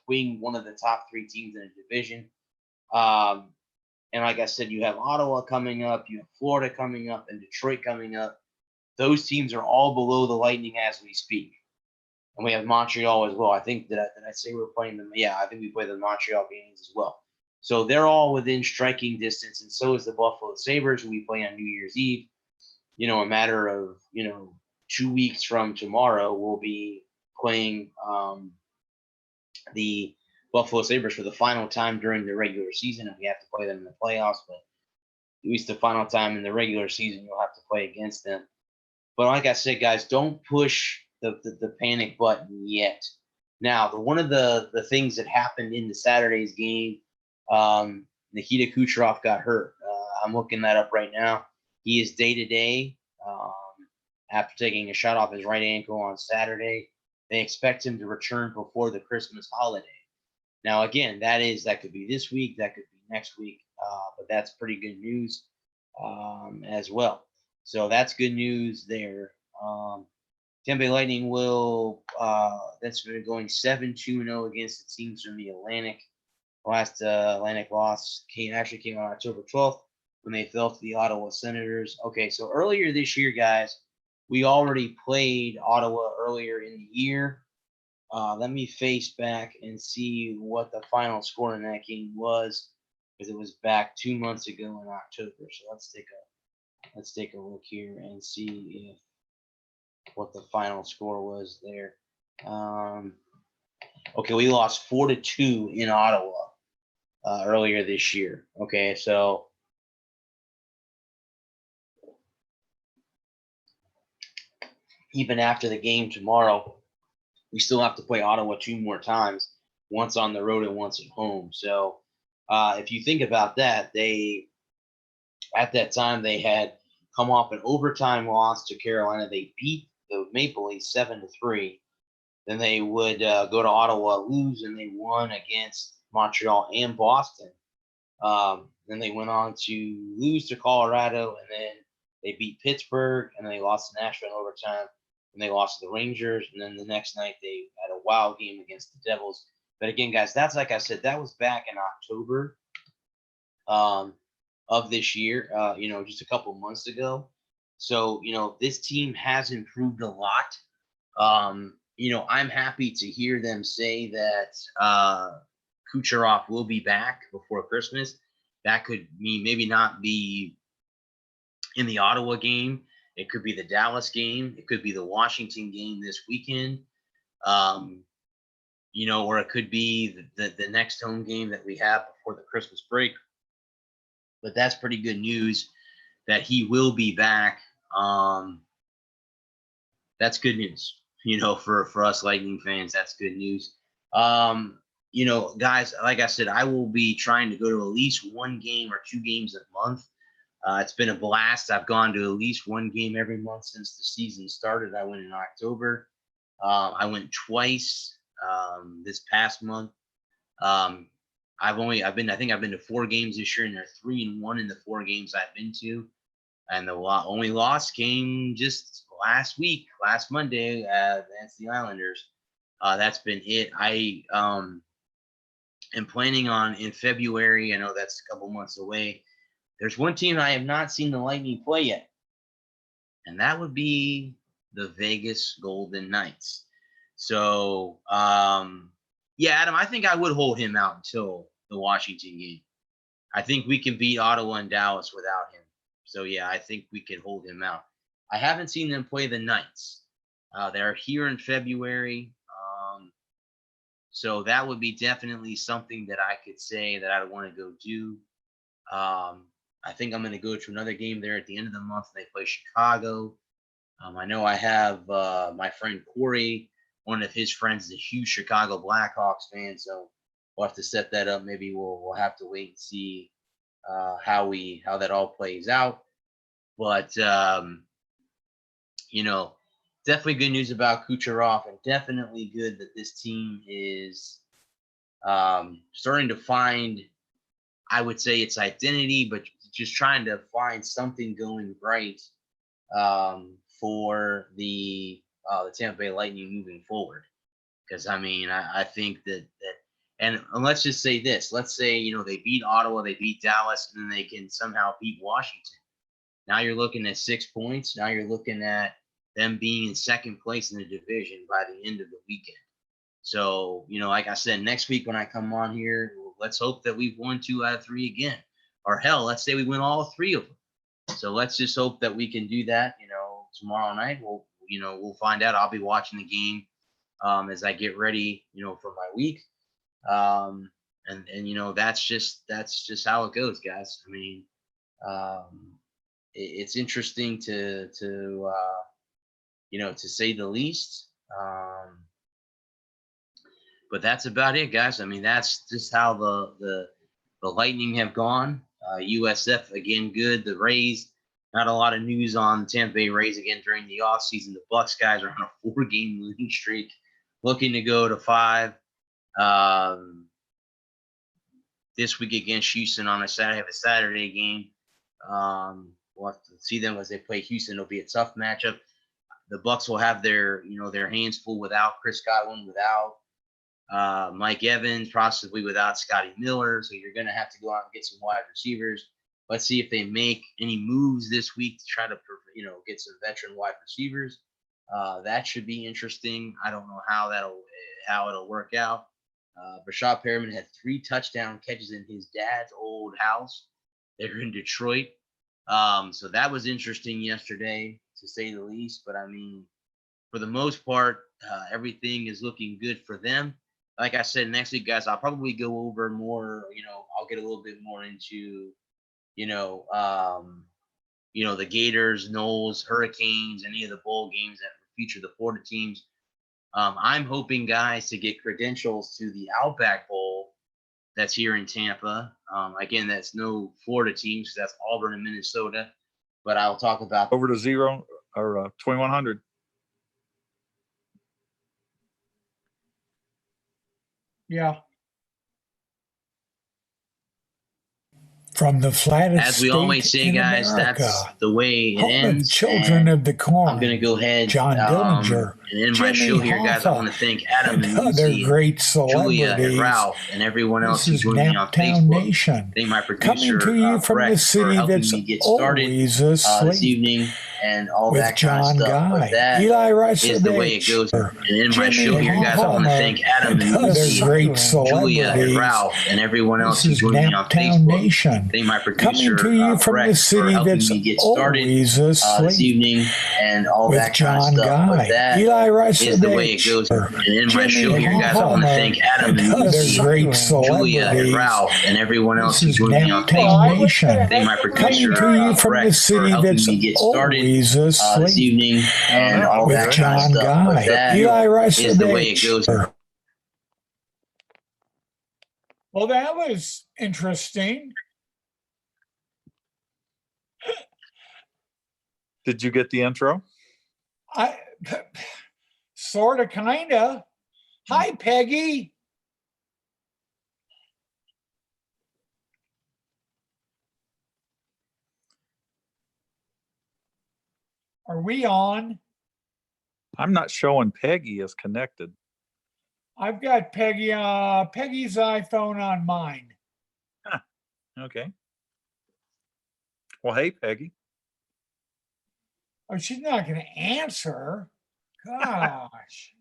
being one of the top 3 teams in the division. And like I said, you have Ottawa coming up, you have Florida coming up, and Detroit coming up. Those teams are all below the Lightning as we speak. And we have Montreal as well. I think did I say we're playing them? Yeah, I think we play the Montreal Canadiens as well. So they're all within striking distance, and so is the Buffalo Sabres, who we play on New Year's Eve. A matter of 2 weeks from tomorrow, we'll be playing the Buffalo Sabres for the final time during the regular season, and we have to play them in the playoffs. But at least the final time in the regular season, you'll have to play against them. But like I said, guys, don't push the panic button yet. Now, one of the things that happened in the Saturday's game, Nikita Kucherov got hurt. I'm looking that up right now. He is day-to-day after taking a shot off his right ankle on Saturday. They expect him to return before the Christmas holiday. Now, again, that could be this week, that could be next week, but that's pretty good news as well. So that's good news there. Tampa Lightning that's been going 7-2-0 against the teams from the Atlantic. Last Atlantic loss came on October 12th when they fell to the Ottawa Senators. Okay, so earlier this year, guys, we already played Ottawa earlier in the year. Let me face back and see what the final score in that game was, because it was back 2 months ago in October. So let's take a look here and see what the final score was there. Okay, we lost 4-2 in Ottawa earlier this year. Okay, so even after the game tomorrow, we still have to play Ottawa 2 more times, once on the road and once at home. So if you think about that, at that time they had come off an overtime loss to Carolina. They beat the Maple Leafs 7-3. Then they would go to Ottawa, lose, and they won against Montreal and Boston. Then they went on to lose to Colorado, and then they beat Pittsburgh, and then they lost to Nashville in overtime, and they lost to the Rangers. And then the next night they had a wild game against the Devils. But again, guys, that's, like I said, that was back in October. of this year, just a couple months ago. So, this team has improved a lot. I'm happy to hear them say that Kucherov will be back before Christmas. That could mean maybe not be in the Ottawa game. It could be the Dallas game. It could be the Washington game this weekend. Or it could be the next home game that we have before the Christmas break. But that's pretty good news that he will be back. That's good news, for us Lightning fans. That's good news. Guys, like I said, I will be trying to go to at least one game or two games a month. It's been a blast. I've gone to at least one game every month since the season started. I went in October. I went twice this past month. I think I've been to 4 games this year, and they're 3-1 in the 4 games I've been to. And the only loss came just last Monday, against the Islanders. That's been it. I am planning on in February. I know that's a couple months away. There's one team I have not seen the Lightning play yet, and that would be the Vegas Golden Knights. So, Adam, I think I would hold him out until the Washington game. I think we can beat Ottawa and Dallas without him. So, yeah, I think we can hold him out. I haven't seen them play the Knights. They're here in February. So that would be definitely something that I could say that I would want to go do. I think I'm going to go to another game there at the end of the month. They play Chicago. I know I have my friend Corey, one of his friends is a huge Chicago Blackhawks fan. So we'll have to set that up. Maybe we'll have to wait and see how that all plays out. But definitely good news about Kucherov, and definitely good that this team is starting to find, I would say, its identity, but just trying to find something going right for the Tampa Bay Lightning moving forward. Because I think that and let's just say this. Let's say they beat Ottawa, they beat Dallas, and then they can somehow beat Washington. Now you're looking at 6 points. Now you're looking at them being in second place in the division by the end of the weekend. So, like I said, next week when I come on here, let's hope that we've won 2 out of 3 again. Or hell, let's say we win all 3 of them. So let's just hope that we can do that. Tomorrow night we'll find out. I'll be watching the game as I get ready, for my week. And that's just how it goes, guys. It's interesting to say the least. But that's about it, guys. That's just how the Lightning have gone. USF again, good. The Rays, not a lot of news on the Tampa Bay Rays again during the offseason. The Bucks guys are on a 4-game losing streak, looking to go to 5. This week against Houston on a Saturday game. We'll have to see them as they play Houston. It'll be a tough matchup. The Bucks will have their hands full without Chris Godwin, without Mike Evans, possibly without Scotty Miller. So you're going to have to go out and get some wide receivers. Let's see if they make any moves this week to try to, get some veteran wide receivers. That should be interesting. I don't know how it'll work out. Rashad Perriman had 3 touchdown catches in his dad's old house. They're in Detroit. So that was interesting yesterday, to say the least. But for the most part, everything is looking good for them. Like I said, next week, guys, I'll probably go over more. I'll get a little bit more into, the Gators, Knowles, Hurricanes, any of the bowl games that feature the Florida teams. I'm hoping, guys, to get credentials to the Outback Bowl that's here in Tampa. Again, that's no Florida teams. That's Auburn and Minnesota. But I'll talk about over to 0 or 2100. Yeah. From the flattest As we always state say, in guys, America, that's the way it home of ends. children and of the corn, I'm going to go ahead John Dillinger, and end my Jimmy show here, guys. I Hoffa, want to thank Adam and and other Lucy, great Julia and celebrities. Ralph, and everyone else This who is joined me on Naptown Facebook. Nation, Thank my coming producer, to you from Breck, the for city helping that's me get started always this asleep, evening and all with that kind of John stuff. But Guy, that Eli is the way it Reisevich, goes. And in my Jimmy show here, guys, I want to Hoffa, thank Adam and and other Lucy, great Julia and celebrities. Ralph, and everyone else This who is joined me on Naptown Facebook. Nation, Thank my coming producer, to you from Breck, the for city helping that's me get started always this asleep, evening and all with that kind of John stuff. But Guy, that Eli is the way it Reisevich, goes. And in my show Jimmy here, guys, I want to Hoffa, thank Adam and and other Lucy, great Julia and celebrities. Ralph, and everyone else This who is joined me on Naptown Facebook. Nation, Thank my producer, coming to you from Breck, the for city helping that's me get started always this asleep, evening and all with that kind of John stuff. But Guy, that Eli is the way it Reisevich. goes. Well, that was interesting. Did you get the intro? I sort of, kind of. Hi, Peggy. Are we on? I'm not showing Peggy is connected. I've got Peggy's iPhone on mine. Okay. Well, hey, Peggy. Oh, she's not going to answer. Gosh.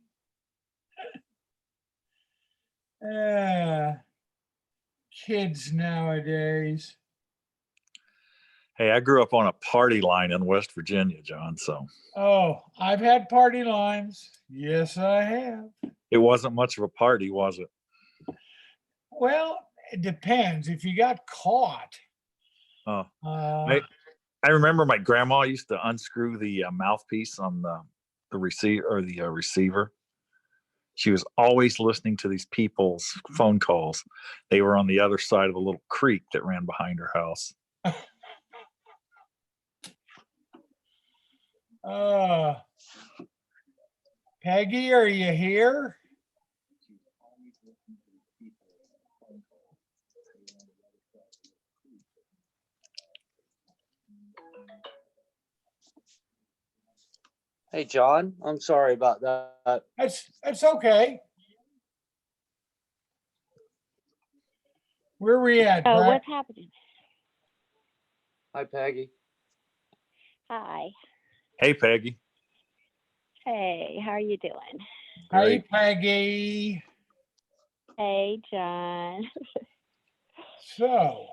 Kids nowadays. Hey, I grew up on a party line in West Virginia, John, so Oh, I've had party lines. Yes, I have. it wasn't much of a party, was it? Well, it depends. If you got caught. Oh, Uh, I remember my grandma used to unscrew the mouthpiece on the receiver or the receiver. She was always listening to these people's phone calls. They were on the other side of a little creek that ran behind her house. Peggy, are you here? Hey, John, I'm sorry about that. That's okay. Where are we at, Oh, Brett? what's happening? Hi, Peggy. Hi. Hey, Peggy. Hey, how are you doing? Hey, Peggy. Hey, John. So,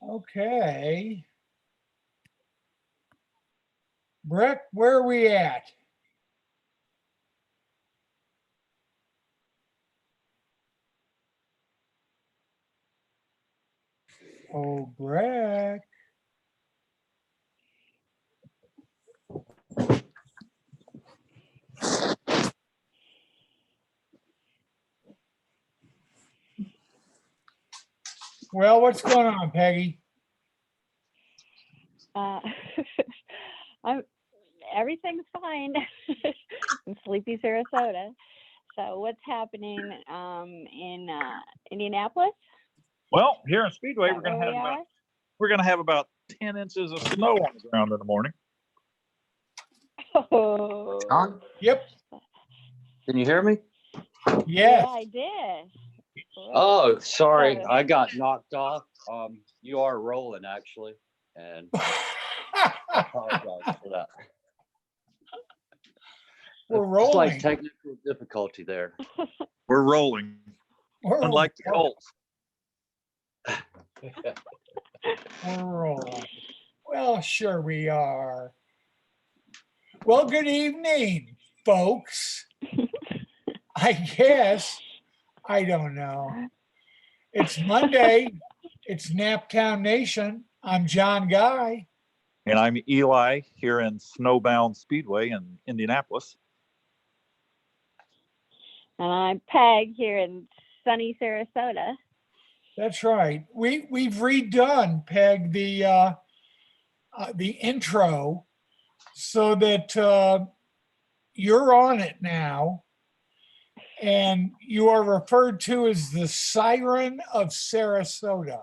okay. Brett, where are we at? Oh, Brett. Well, what's going on, Peggy? Everything's fine in sleepy Sarasota. So what's happening in Indianapolis? Well, here in Speedway, Is that where we're gonna have about 10 inches of snow on the ground in the morning. Oh, John, Yep. can you hear me? Yes. yeah, I did. Oh, sorry. Oh. I got knocked off. You are rolling, actually. And I apologize for that. We're It's rolling. like technical difficulty there. We're rolling, unlike the Colts. We're rolling. Well, sure we are. Well, good evening, folks. I guess. I don't know. It's Monday. It's Naptown Nation. I'm John Guy. And I'm Eli here in Snowbound Speedway in Indianapolis. And I'm Peg here in sunny Sarasota. That's right. We've redone, Peg, the intro so that you're on it now. And you are referred to as the Siren of Sarasota.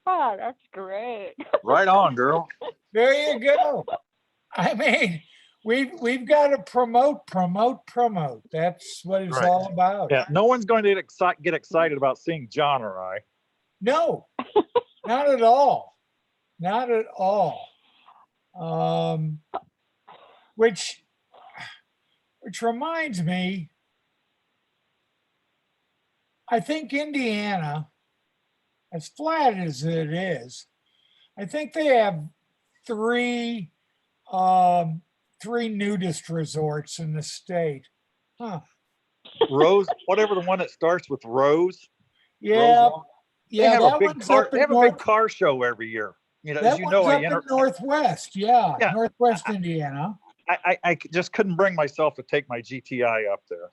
Oh, that's great. Right on, girl. There you go. I mean, we've got to promote. That's what it's Right. all about. Yeah, no one's going to get excited about seeing John or I. No, not at all. Not at all. Which reminds me, I think Indiana, as flat as it is, I think they have three nudist resorts in the state. Huh. Rose, whatever the one that starts with Rose. Yeah, Rose, they have that a big one's car. up They in have a North. big car show every year. You know, as That you one's know, up in Northwest. Yeah, Yeah. Northwest Indiana. I just couldn't bring myself to take my GTI up there.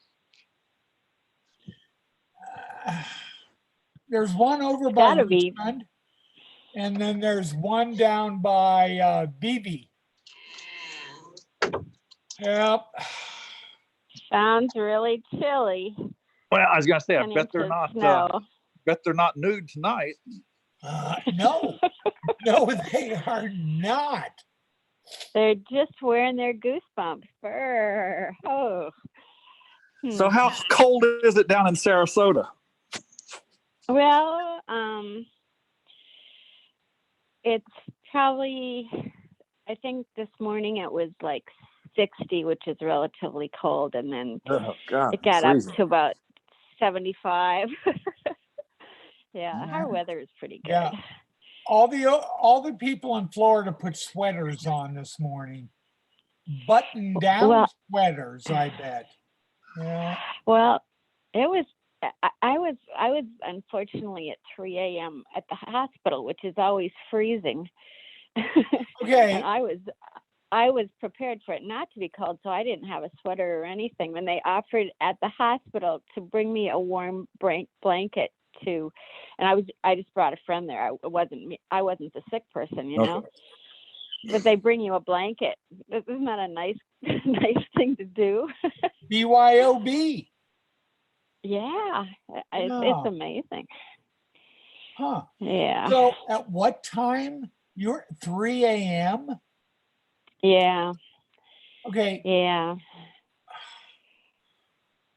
There's one over by Gotta be. Richmond, and then there's one down by Beebe. Yep. Sounds really chilly. Well, I was gonna say, I 10 bet they're inches not. snow. Bet they're not nude tonight. No, no, they are not. They're just wearing their goosebumps fur. Oh. So how cold is it down in Sarasota? Well, it's probably, I think this morning it was like 60, which is relatively cold, and then Oh God, it got up to about 75. Yeah, our weather is pretty good. Yeah. All the people in Florida put sweaters on this morning. Button down sweaters, I bet. Yeah. Well, it was. I was unfortunately at 3 a.m. at the hospital, which is always freezing. Okay. And I was prepared for it not to be cold, so I didn't have a sweater or anything. When they offered at the hospital to bring me a warm blanket to, and I just brought a friend there. I wasn't the sick person, you know. But they bring you a blanket. Isn't that a nice thing to do? BYOB. Yeah, it's amazing. Huh. Yeah. So at what time? You're 3 a.m.? Yeah. Okay. Yeah.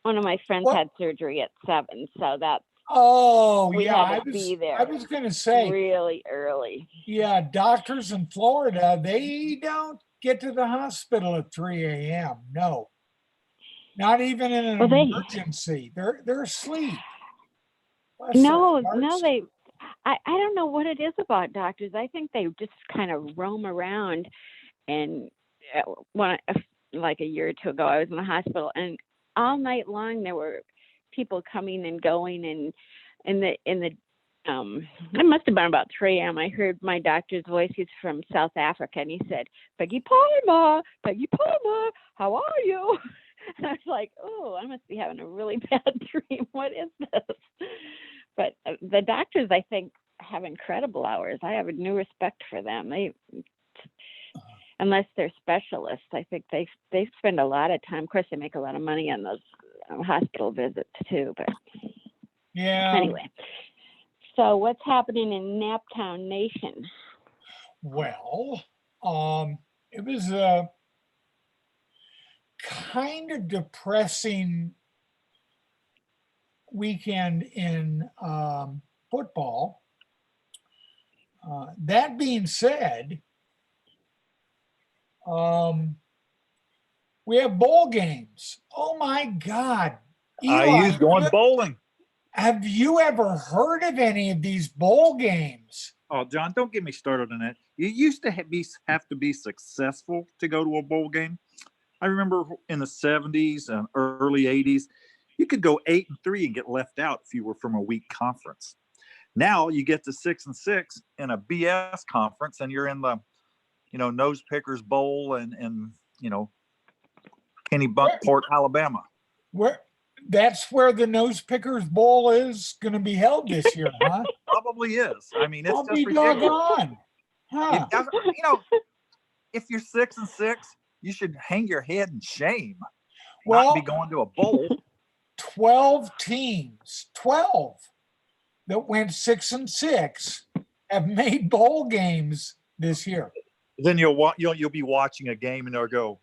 One of my friends had surgery at 7, so that's. Oh, we yeah. had to be there. I was going to say really early. Yeah, doctors in Florida, they don't get to the hospital at 3 a.m. No, not even in an emergency. They're asleep. No, I don't know what it is about doctors. I think they just kind of roam around. And like a year or two ago, I was in the hospital, and all night long there were people coming and going, and in the it must have been about 3 a.m. I heard my doctor's voice. He's from South Africa, and he said, Peggy Palmer, how are you? And I was like, oh, I must be having a really bad dream. What is this? But the doctors, I think, have incredible hours. I have a new respect for them. Unless they're specialists, I think they spend a lot of time. Of course, they make a lot of money on those hospital visits too. But yeah. Anyway, so what's happening in Naptown Nation? Well, it was a kind of depressing weekend in football. That being said, we have bowl games. Oh my God. Eli, IU's going bowling. Have you ever heard of any of these bowl games? Oh, John, don't get me started on that. You used to have to be successful to go to a bowl game. I remember in the 70s and early 80s, you could go 8-3 and get left out if you were from a weak conference. Now you get to 6-6 in a BS conference, and you're in the, Nose Pickers Bowl and Kennebunkport, Alabama. That's where the Nose Pickers Bowl is going to be held this year, huh? Probably is. I mean, it's I'll just be ridiculous. doggone. Huh. If you're 6-6, you should hang your head in shame. Well, not be going to a bowl. 12 teams, 12 that went 6-6 have made bowl games this year. Then you'll be watching a game and they'll go,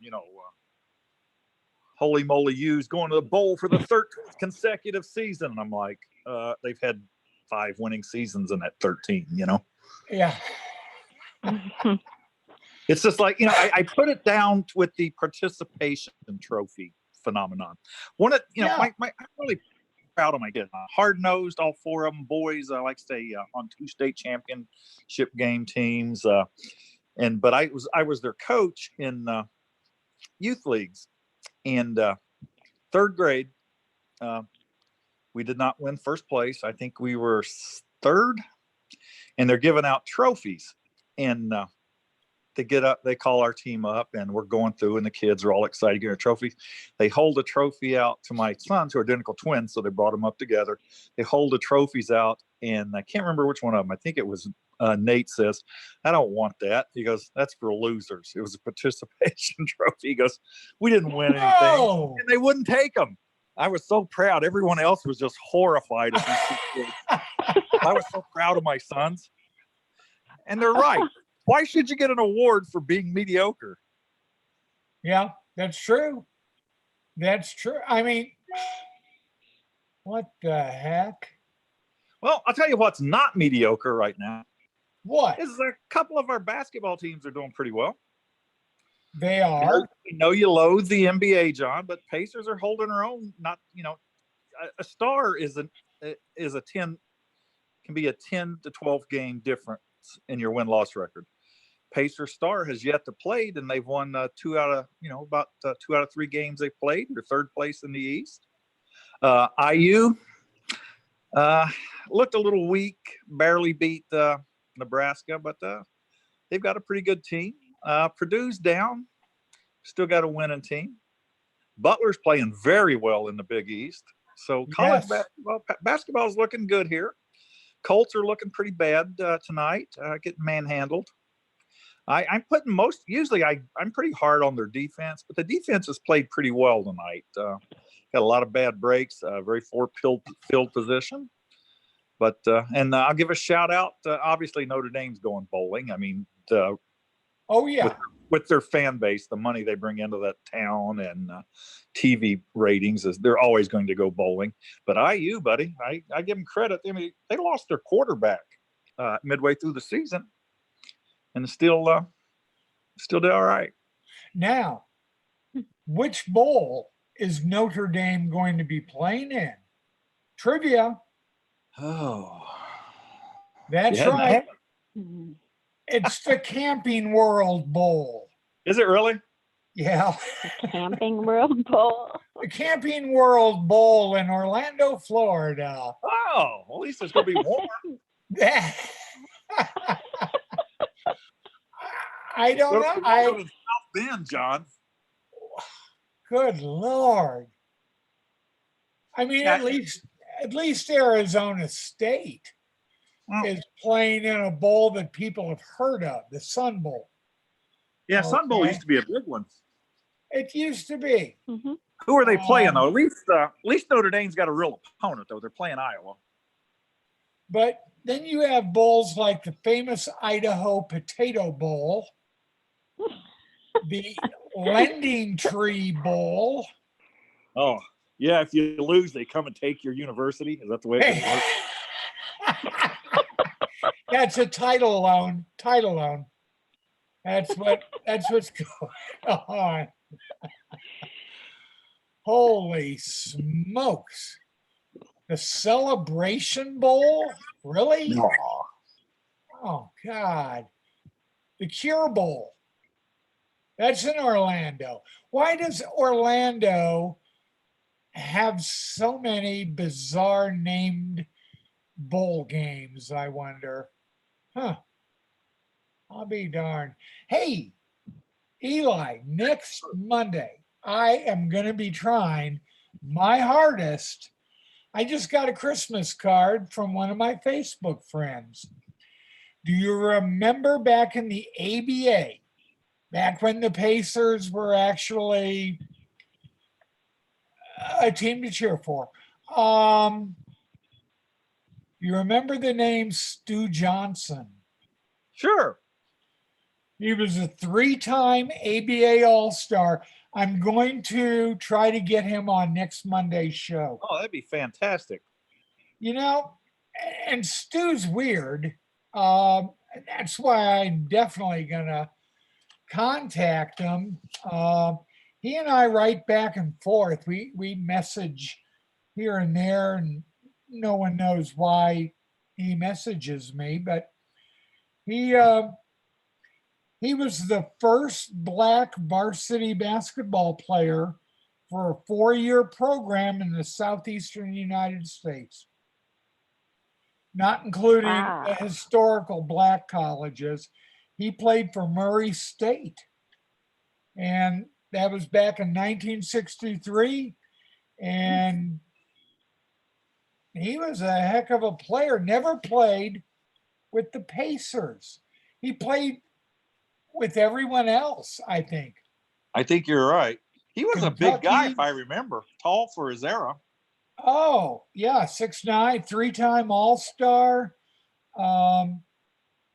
holy moly, U's going to the bowl for the 13th consecutive season. And I'm like, they've had 5 winning seasons in that 13, Yeah. It's just like, I put it down with the participation trophy phenomenon. I'm really proud of my kids. Hard-nosed, all 4 of them boys. I like to say on 2 state championship game teams. But I was their coach in youth leagues. And 3rd grade, we did not win first place. I think we were 3rd, and they're giving out trophies. And they call our team up, and we're going through, and the kids are all excited getting a trophy. They hold a trophy out to my sons, who are identical twins, so they brought them up together. They hold the trophies out, and I can't remember which one of them. I think it was Nate says, "I don't want that." He goes, "That's for losers." It was a participation trophy. He goes, "We didn't win anything." No. And they wouldn't take them. I was so proud. Everyone else was just horrified of these 2 kids. I was so proud of my sons. And they're right. Why should you get an award for being mediocre? Yeah, that's true. That's true. I mean, what the heck? Well, I'll tell you what's not mediocre right now. What? Is a couple of our basketball teams are doing pretty well. They are. I know you loathe the NBA, John, but Pacers are holding their own. Not, a star can be a 10 to 12 game difference in your win-loss record. Pacer Star has yet to play, and they've won 2 out of 3 games they've played. They're 3rd place in the East. IU looked a little weak, barely beat Nebraska, but they've got a pretty good team. Purdue's down, still got a winning team. Butler's playing very well in the Big East. So college basketball is looking good here. Colts are looking pretty bad tonight, getting manhandled. I'm putting usually I'm pretty hard on their defense, but the defense has played pretty well tonight. Got a lot of bad breaks, very field position. But and I'll give a shout out. Obviously, Notre Dame's going bowling. I mean, Oh yeah. With their fan base, the money they bring into that town and TV ratings, they're always going to go bowling. But IU, buddy, I give them credit. I mean, they lost their quarterback midway through the season, and still did all right. Now, which bowl is Notre Dame going to be playing in? Trivia. Oh, That's right. It's the Camping World Bowl. Is it really? Yeah. Camping World Bowl. The Camping World Bowl in Orlando, Florida. Oh, at least it's going to be warm. I don't know. South Bend, John. Good Lord. I mean, at least Arizona State is playing in a bowl that people have heard of, the Sun Bowl. Yeah, Sun Bowl used to be a big one. It used to be. Mm-hmm. Who are they playing though? At least Notre Dame's got a real opponent though. They're playing Iowa. But then you have bowls like the famous Idaho Potato Bowl, the Lending Tree Bowl. Oh, yeah. If you lose, they come and take your university. Is that the way it works? That's a title loan. That's what's going on. Holy smokes. The Celebration Bowl? Really? No. Oh, God. The Cure Bowl. That's in Orlando. Why does Orlando have so many bizarre named bowl games, I wonder? Huh. I'll be darned. Hey, Eli, next Monday, I am going to be trying my hardest. I just got a Christmas card from one of my Facebook friends. Do you remember back in the ABA, back when the Pacers were actually a team to cheer for? You remember the name Stu Johnson? Sure. He was a 3-time ABA All-Star. I'm going to try to get him on next Monday's show. Oh, that'd be fantastic. You know, and Stu's weird. That's why I'm definitely gonna contact him. He and I write back and forth. We message here and there, and no one knows why he messages me, but he was the first Black varsity basketball player for a 4-year program in the southeastern United States, not including Wow. the historical Black colleges. He played for Murray State, and that was back in 1963. And he was a heck of a player. Never played with the Pacers. He played with everyone else, I think. I think you're right. He was a big guy, Kentucky. if I remember, tall for his era. Oh, yeah, 6'9", 3-time All-Star.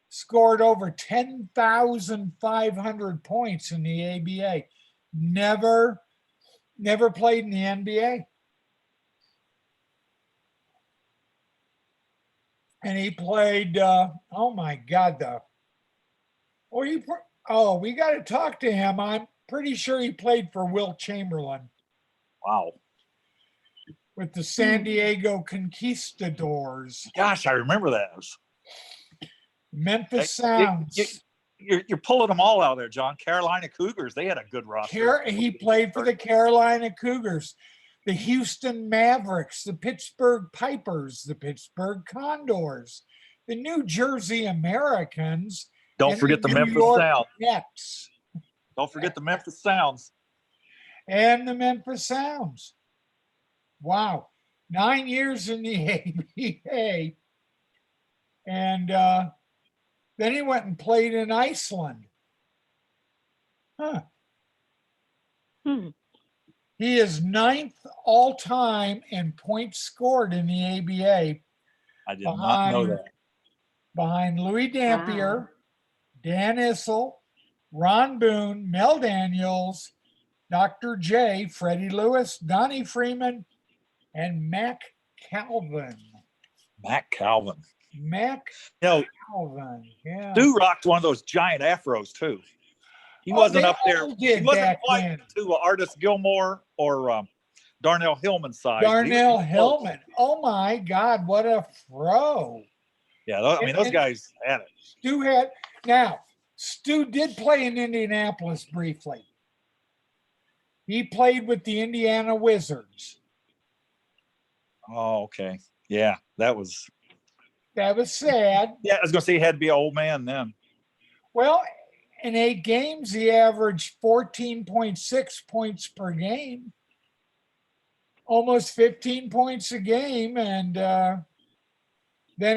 Scored over 10,500 points in the ABA. Never played in the NBA. And he played, oh my God, we got to talk to him. I'm pretty sure he played for Wilt Chamberlain Wow. with the San Diego Conquistadors. Gosh, I remember that. Memphis Sounds. You're pulling them all out there, John. Carolina Cougars, they had a good roster. He played for the Carolina Cougars, the Houston Mavericks, the Pittsburgh Pipers, the Pittsburgh Condors, the New Jersey Americans. Don't forget the New Memphis York Sound. Nets. Don't forget the Memphis Sounds. And the Memphis Sounds. Wow. 9 years in the ABA. And then he went and played in Iceland. Huh. Hmm. He is 9th all-time in points scored in the ABA. I did not know that. Behind Louis Dampier, Dan Issel, Ron Boone, Mel Daniels, Dr. J, Freddie Lewis, Donnie Freeman, and Mac Calvin. Mac Calvin. Mac You know, Calvin, yeah. Stu rocked one of those giant afros too. He wasn't they up there. all He did wasn't back quite then. to Artis Gilmore or Darnell Hillman size. but he Darnell was close. Hillman. Oh my God, what a throw. Yeah, I mean, those guys had it. Stu did play in Indianapolis briefly. He played with the Indiana Wizards. Oh, okay. Yeah, that was. That was sad. Yeah, I was going to say he had to be an old man then. Well, in 8 games, he averaged 14.6 points per game, almost 15 points a game. And then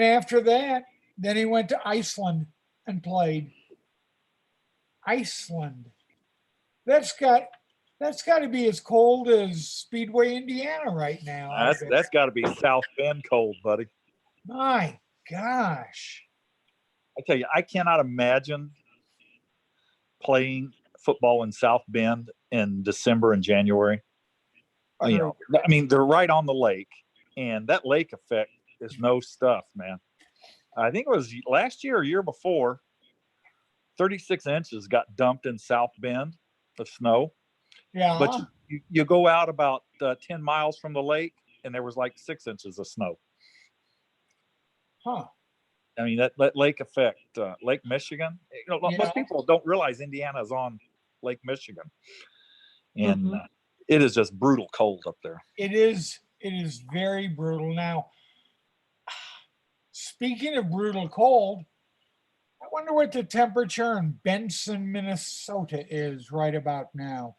after that, then he went to Iceland and played. Iceland. That's got to be as cold as Speedway, Indiana right now. That's got to be South Bend cold, buddy. My gosh. I tell you, I cannot imagine playing football in South Bend in December and January. You know, I mean, they're right on the lake, and that lake effect is no stuff, man. I think it was last year or year before, 36 inches got dumped in South Bend of snow. Yeah. But you go out about 10 miles from the lake, and there was like 6 inches of snow. Huh. I mean, that lake effect, Lake Michigan. You know, most people don't realize Indiana is on Lake Michigan, and it is just brutal cold up there. It is very brutal. Now, speaking of brutal cold, I wonder what the temperature in Benson, Minnesota is right about now.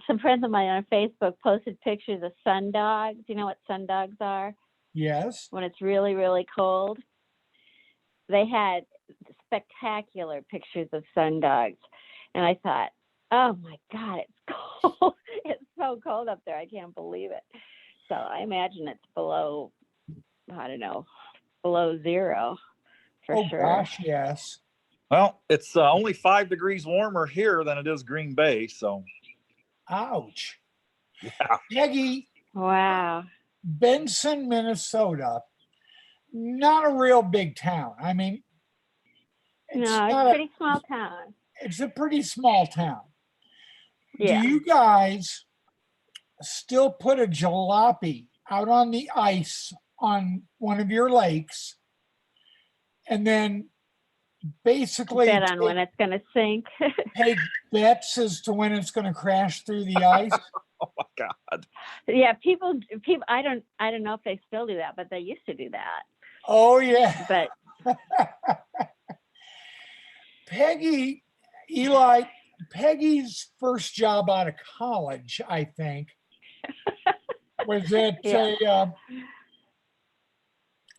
Some friends of mine on Facebook posted pictures of sundogs. You know what sundogs are? Yes. When it's really, really cold. They had spectacular pictures of sundogs. And I thought, oh my God, it's cold. It's so cold up there. I can't believe it. So I imagine it's below, I don't know, below zero for Oh sure. gosh, yes. Well, it's only 5 degrees warmer here than it is Green Bay. So, Ouch. yeah. Peggy, Wow. Benson, Minnesota, not a real big town. I mean, No, it's a pretty small town. It's a pretty small town. Yeah. Do you guys still put a jalopy out on the ice on one of your lakes and then basically Bet on when it's going to sink. take bets as to when it's going to crash through the ice? Oh my God. Yeah, people. I don't know if they still do that, but they used to do that. Oh yeah. But Eli, Peggy's first job out of college, I think, was at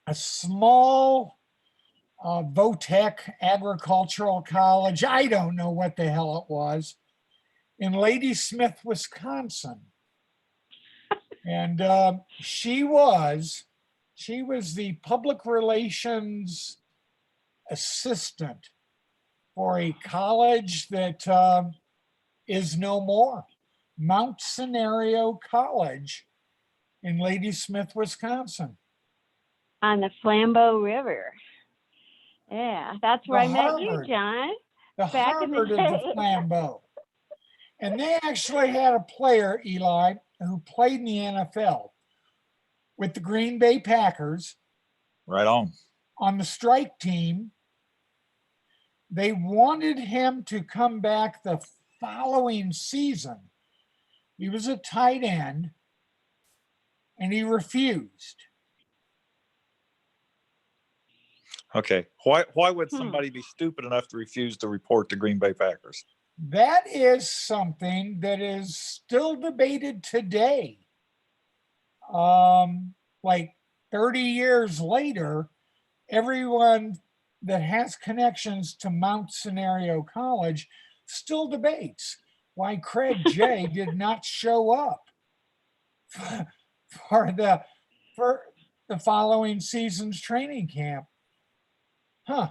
a small Votech agricultural college. I don't know what the hell it was, in Ladysmith, Wisconsin. And she was the public relations assistant for a college that is no more, Mount Scenario College in Ladysmith, Wisconsin. on the Flambeau River. Yeah, that's where I met you, John. The back in the Harvard of the day. Flambeau. And they actually had a player, Eli, who played in the NFL with the Green Bay Packers Right on the strike team. They wanted him to come back the following season. He was a tight end, and he refused. Okay. Why would somebody be stupid enough to refuse to report the Green Bay Packers? That is something that is still debated today. Like 30 years later, everyone that has connections to Mount Scenario College still debates why Craig J did not show up for the following season's training camp. Huh.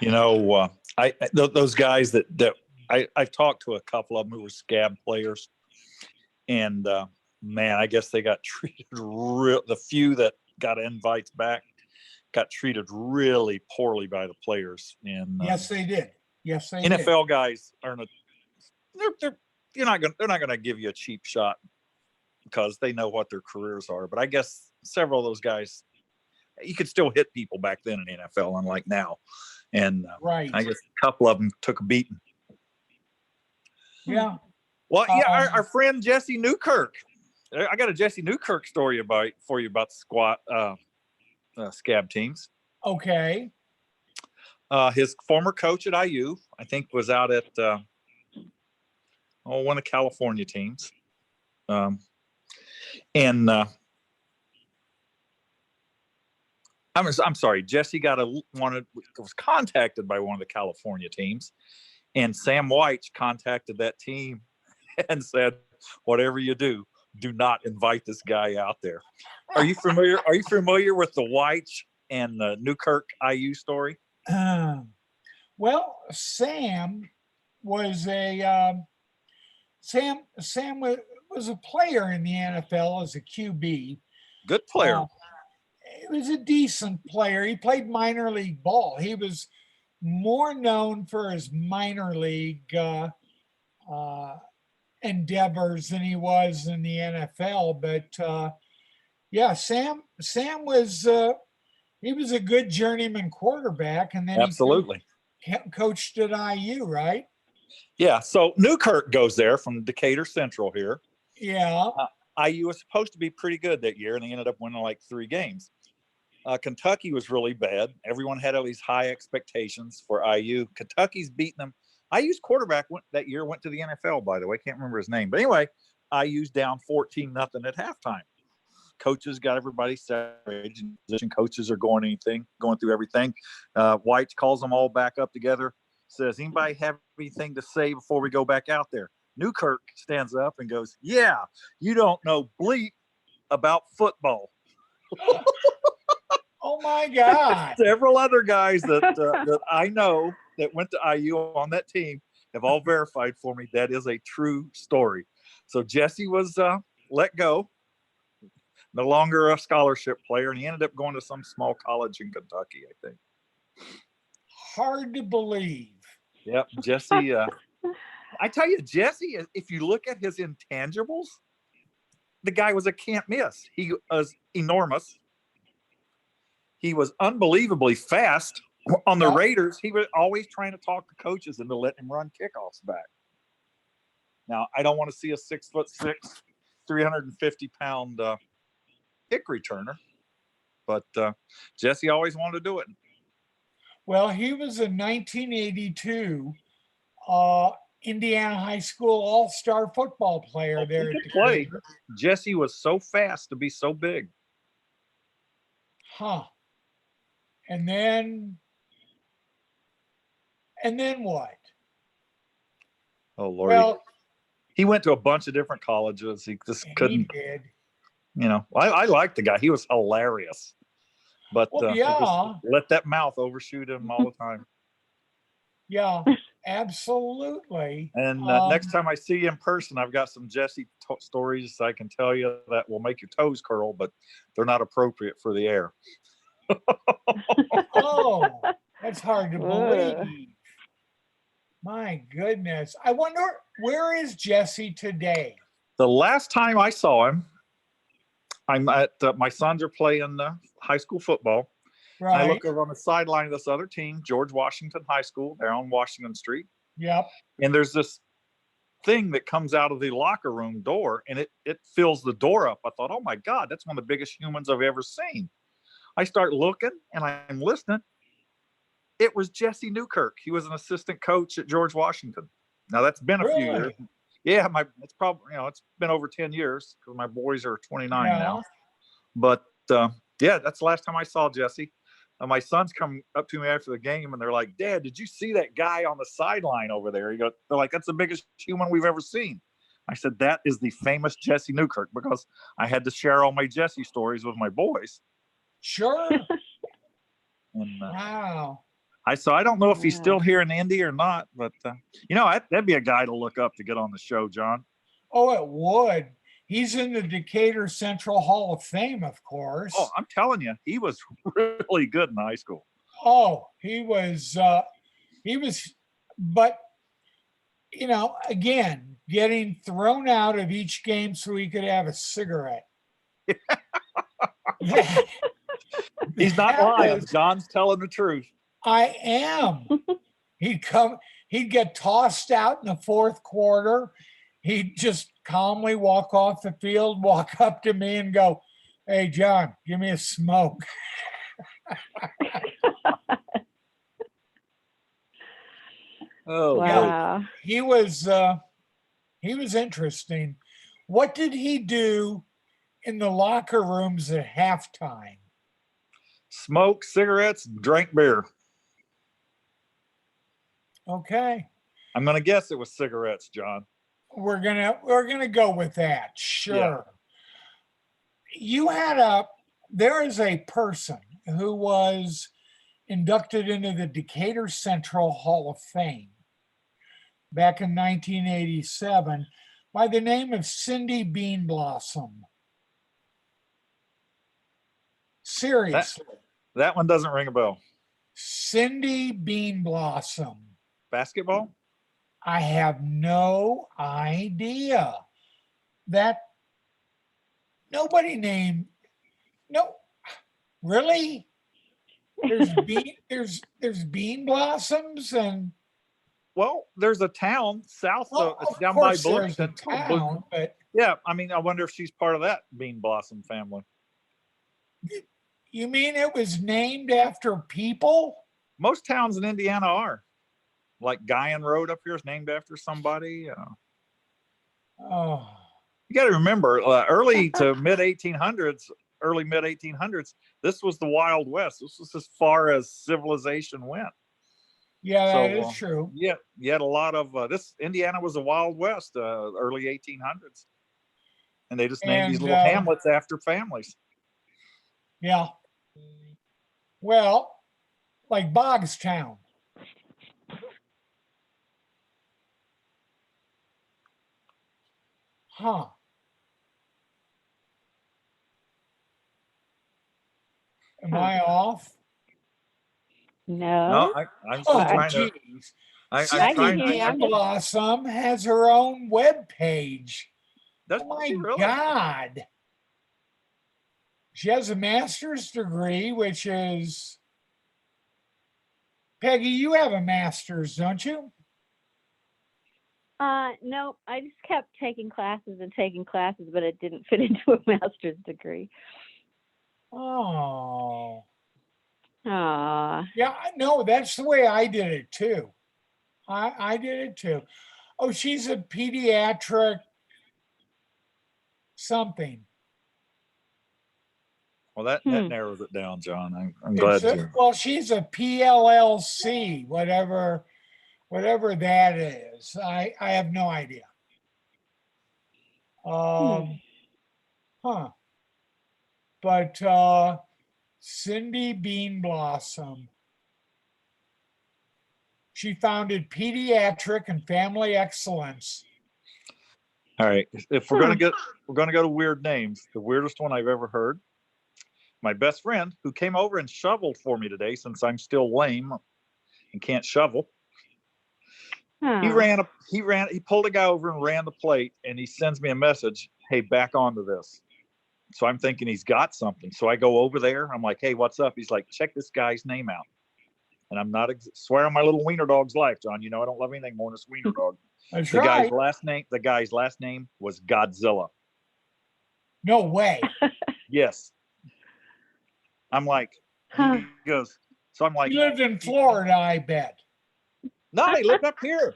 You know, those guys that I've talked to a couple of them who were scab players, and man, I guess they got treated the few that got invites back got treated really poorly by the players. And yes, they did. Yes, they NFL did. guys are they're not gonna give you a cheap shot because they know what their careers are. But I guess several of those guys, you could still hit people back then in the NFL, unlike now. And right. I guess a couple of them took a beating. Yeah. Well, yeah, our friend Jesse Newkirk. I got a Jesse Newkirk story for you about the scab teams. Okay. His former coach at IU, I think, was out at one of California teams, and I'm sorry, Jesse was contacted by one of the California teams, and Sam White contacted that team and said, "Whatever you do, do not invite this guy out there." Are you familiar? Are you familiar with the White and the Newkirk IU story? Well, Sam was a player in the NFL as a QB. Good player. He was a decent player. He played minor league ball. He was more known for his minor league endeavors than he was in the NFL. But yeah, Sam was he was a good journeyman quarterback, and then Absolutely. he coached at IU, right? Yeah. So Newkirk goes there from Decatur Central here. Yeah. IU was supposed to be pretty good that year, and they ended up winning like 3 games. Kentucky was really bad. Everyone had all these high expectations for IU. Kentucky's beating them. IU's quarterback went to the NFL, by the way. Can't remember his name. But anyway, IU's down 14-0 at halftime. Coaches got everybody separated. Position coaches are going through everything. White calls them all back up together, says, "Anybody have anything to say before we go back out there?" Newkirk stands up and goes, "Yeah, you don't know bleep about football." Oh my God. Several other guys that I know that went to IU on that team have all verified for me that is a true story. So Jesse was let go, no longer a scholarship player, and he ended up going to some small college in Kentucky, I think. Hard to believe. Yep, Jesse. I tell you, Jesse, if you look at his intangibles, the guy was a can't miss. He was enormous. He was unbelievably fast. On the Raiders, he was always trying to talk to coaches into letting him run kickoffs back. Now, I don't want to see a 6'6", 350-pound kick returner, but Jesse always wanted to do it. Well, he was a 1982 Indiana High School All-Star football player there. He could play. Jesse was so fast to be so big. Huh. And then what? Oh, Lord. Well, he went to a bunch of different colleges. He just couldn't. He did. You know, I liked the guy. He was hilarious. But yeah, let that mouth overshoot him all the time. Yeah, absolutely. And next time I see you in person, I've got some Jesse stories I can tell you that will make your toes curl, but they're not appropriate for the air. Oh, that's hard to believe. My goodness. I wonder, where is Jesse today? The last time I saw him, I'm at my sons are playing high school football. Right. I look over on the sideline of this other team, George Washington High School. They're on Washington Street. Yep. And there's this thing that comes out of the locker room door, and it fills the door up. I thought, oh my God, that's one of the biggest humans I've ever seen. I start looking and I'm listening. It was Jesse Newkirk. He was an assistant coach at George Washington. Now that's been a few years. Yeah, it's probably, it's been over 10 years because my boys are 29 now. But yeah, that's the last time I saw Jesse. My sons come up to me after the game and they're like, "Dad, did you see that guy on the sideline over there?" They're like, "That's the biggest human we've ever seen." I said, "That is the famous Jesse Newkirk," because I had to share all my Jesse stories with my boys. Sure. And, wow. I don't know if he's still here in Indy or not, but that'd be a guy to look up to get on the show, John. Oh, it would. He's in the Decatur Central Hall of Fame, of course. Oh, I'm telling you, he was really good in high school. Oh, he was, but again, getting thrown out of each game so he could have a cigarette. He's not lying. John's telling the truth. I am. He'd get tossed out in the fourth quarter. He'd just calmly walk off the field, walk up to me and go, "Hey, John, give me a smoke." Oh, wow. He was interesting. What did he do in the locker rooms at halftime? Smoke cigarettes, drank beer. Okay. I'm going to guess it was cigarettes, John. We're gonna go with that. Sure. Yeah. There is a person who was inducted into the Decatur Central Hall of Fame back in 1987 by the name of Cindy Bean Blossom. Seriously. That one doesn't ring a bell. Cindy Bean Blossom. Basketball? I have no idea. That nobody named. No, really? There's bean blossoms and. Well, there's a town south of it's down by Bloomington. But yeah, I mean, I wonder if she's part of that bean blossom family. You mean it was named after people? Most towns in Indiana are. Like Guyan Road up here is named after somebody. Oh. You got to remember, early to mid 1800s, this was the Wild West. This was as far as civilization went. Yeah, that So is true. yeah, you had a lot of this. Indiana was the Wild West, early 1800s, and they just named these And little hamlets after families. yeah, well, like Bogstown. Huh. Am Huh. I off? No, No. I'm still Oh, trying to. geez. I'm I can trying hear to. you. Cindy I'm just Blossom has her own web page. Does Oh my she really? God. She has a master's degree, which is Peggy, you have a master's, don't you? no, I just kept taking classes and taking classes, but it didn't fit into a master's degree. Oh. Aw. Yeah, no, that's the way I did it too. I did it too. Oh, she's a pediatric something. Well, that narrows it down, John. I'm glad you. Well, she's a PLLC, whatever that is. I have no idea. Huh. But Cindy Bean Blossom. She founded Pediatric and Family Excellence. All right, if we're gonna go to weird names. The weirdest one I've ever heard. My best friend, who came over and shoveled for me today, since I'm still lame and can't shovel. Huh. He pulled a guy over and ran the plate, and he sends me a message, "Hey, back onto this." So I'm thinking he's got something. So I go over there. I'm like, "Hey, what's up?" He's like, "Check this guy's name out." And I'm not swear on my little wiener dog's life, John. You know I don't love anything more than this wiener dog. That's The right. guy's last name was Godzilla. No way. Yes. I'm like, Huh. he goes. So I'm like, He lived in Florida, I bet. no, he lived up here.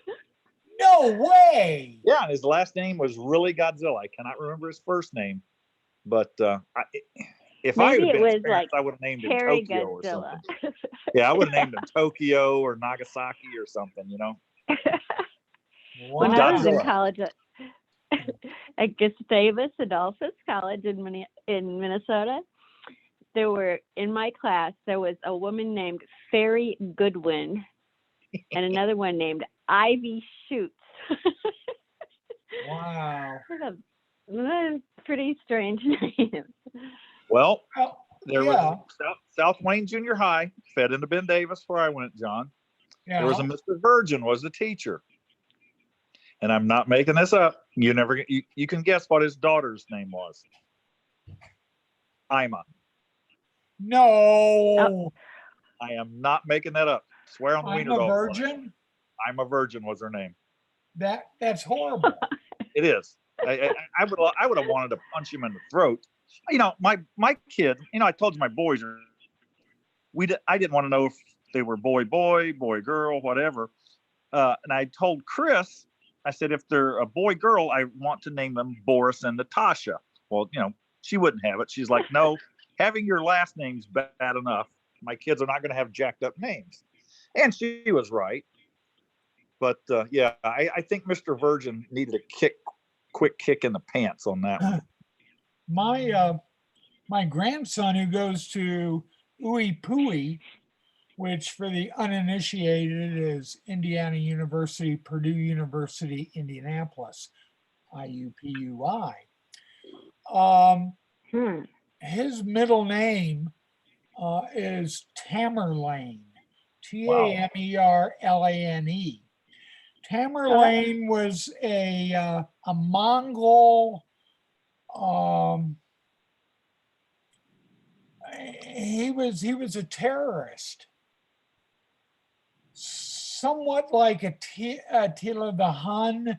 No way. Yeah, and his last name was really Godzilla. I cannot remember his first name, but if I Maybe had it been was his parents, like I would have named him Harry Tokyo or Godzilla. something. Yeah, I would have named him Tokyo or Nagasaki or something, you know. When I was in Godzilla. college at Gustavus Adolphus College in Minnesota, there were in my class there was a woman named Fairy Goodwin and another one named Ivy Shoots. Wow. Those pretty strange names. Well, Well, there yeah. was South Wayne Junior High, fed into Ben Davis where I went, John. Yeah. There was a Mr. Virgin was the teacher. And I'm not making this up. You can guess what his daughter's name was. Ima. No. I am not making that up. Swear on the I'm wiener a dog. virgin. I'm a Virgin was her name. That's horrible. It is. I would have wanted to punch him in the throat. You know, my kid. You know, I told you my boys are. I didn't want to know if they were boy, girl, whatever. And I told Chris, I said, if they're a boy, girl, I want to name them Boris and Natasha. Well, you know, she wouldn't have it. She's like, no, having your last name's bad enough. My kids are not going to have jacked up names. And she was right. But yeah, I think Mr. Virgin needed a quick kick in the pants on that one. My grandson who goes to Ooey Pooey, which for the uninitiated is Indiana University, Purdue University, Indianapolis, IUPUI. His middle name is Tamerlane, Tamerlane. Tamerlane was a Mongol. He was a terrorist, somewhat like Attila the Hun,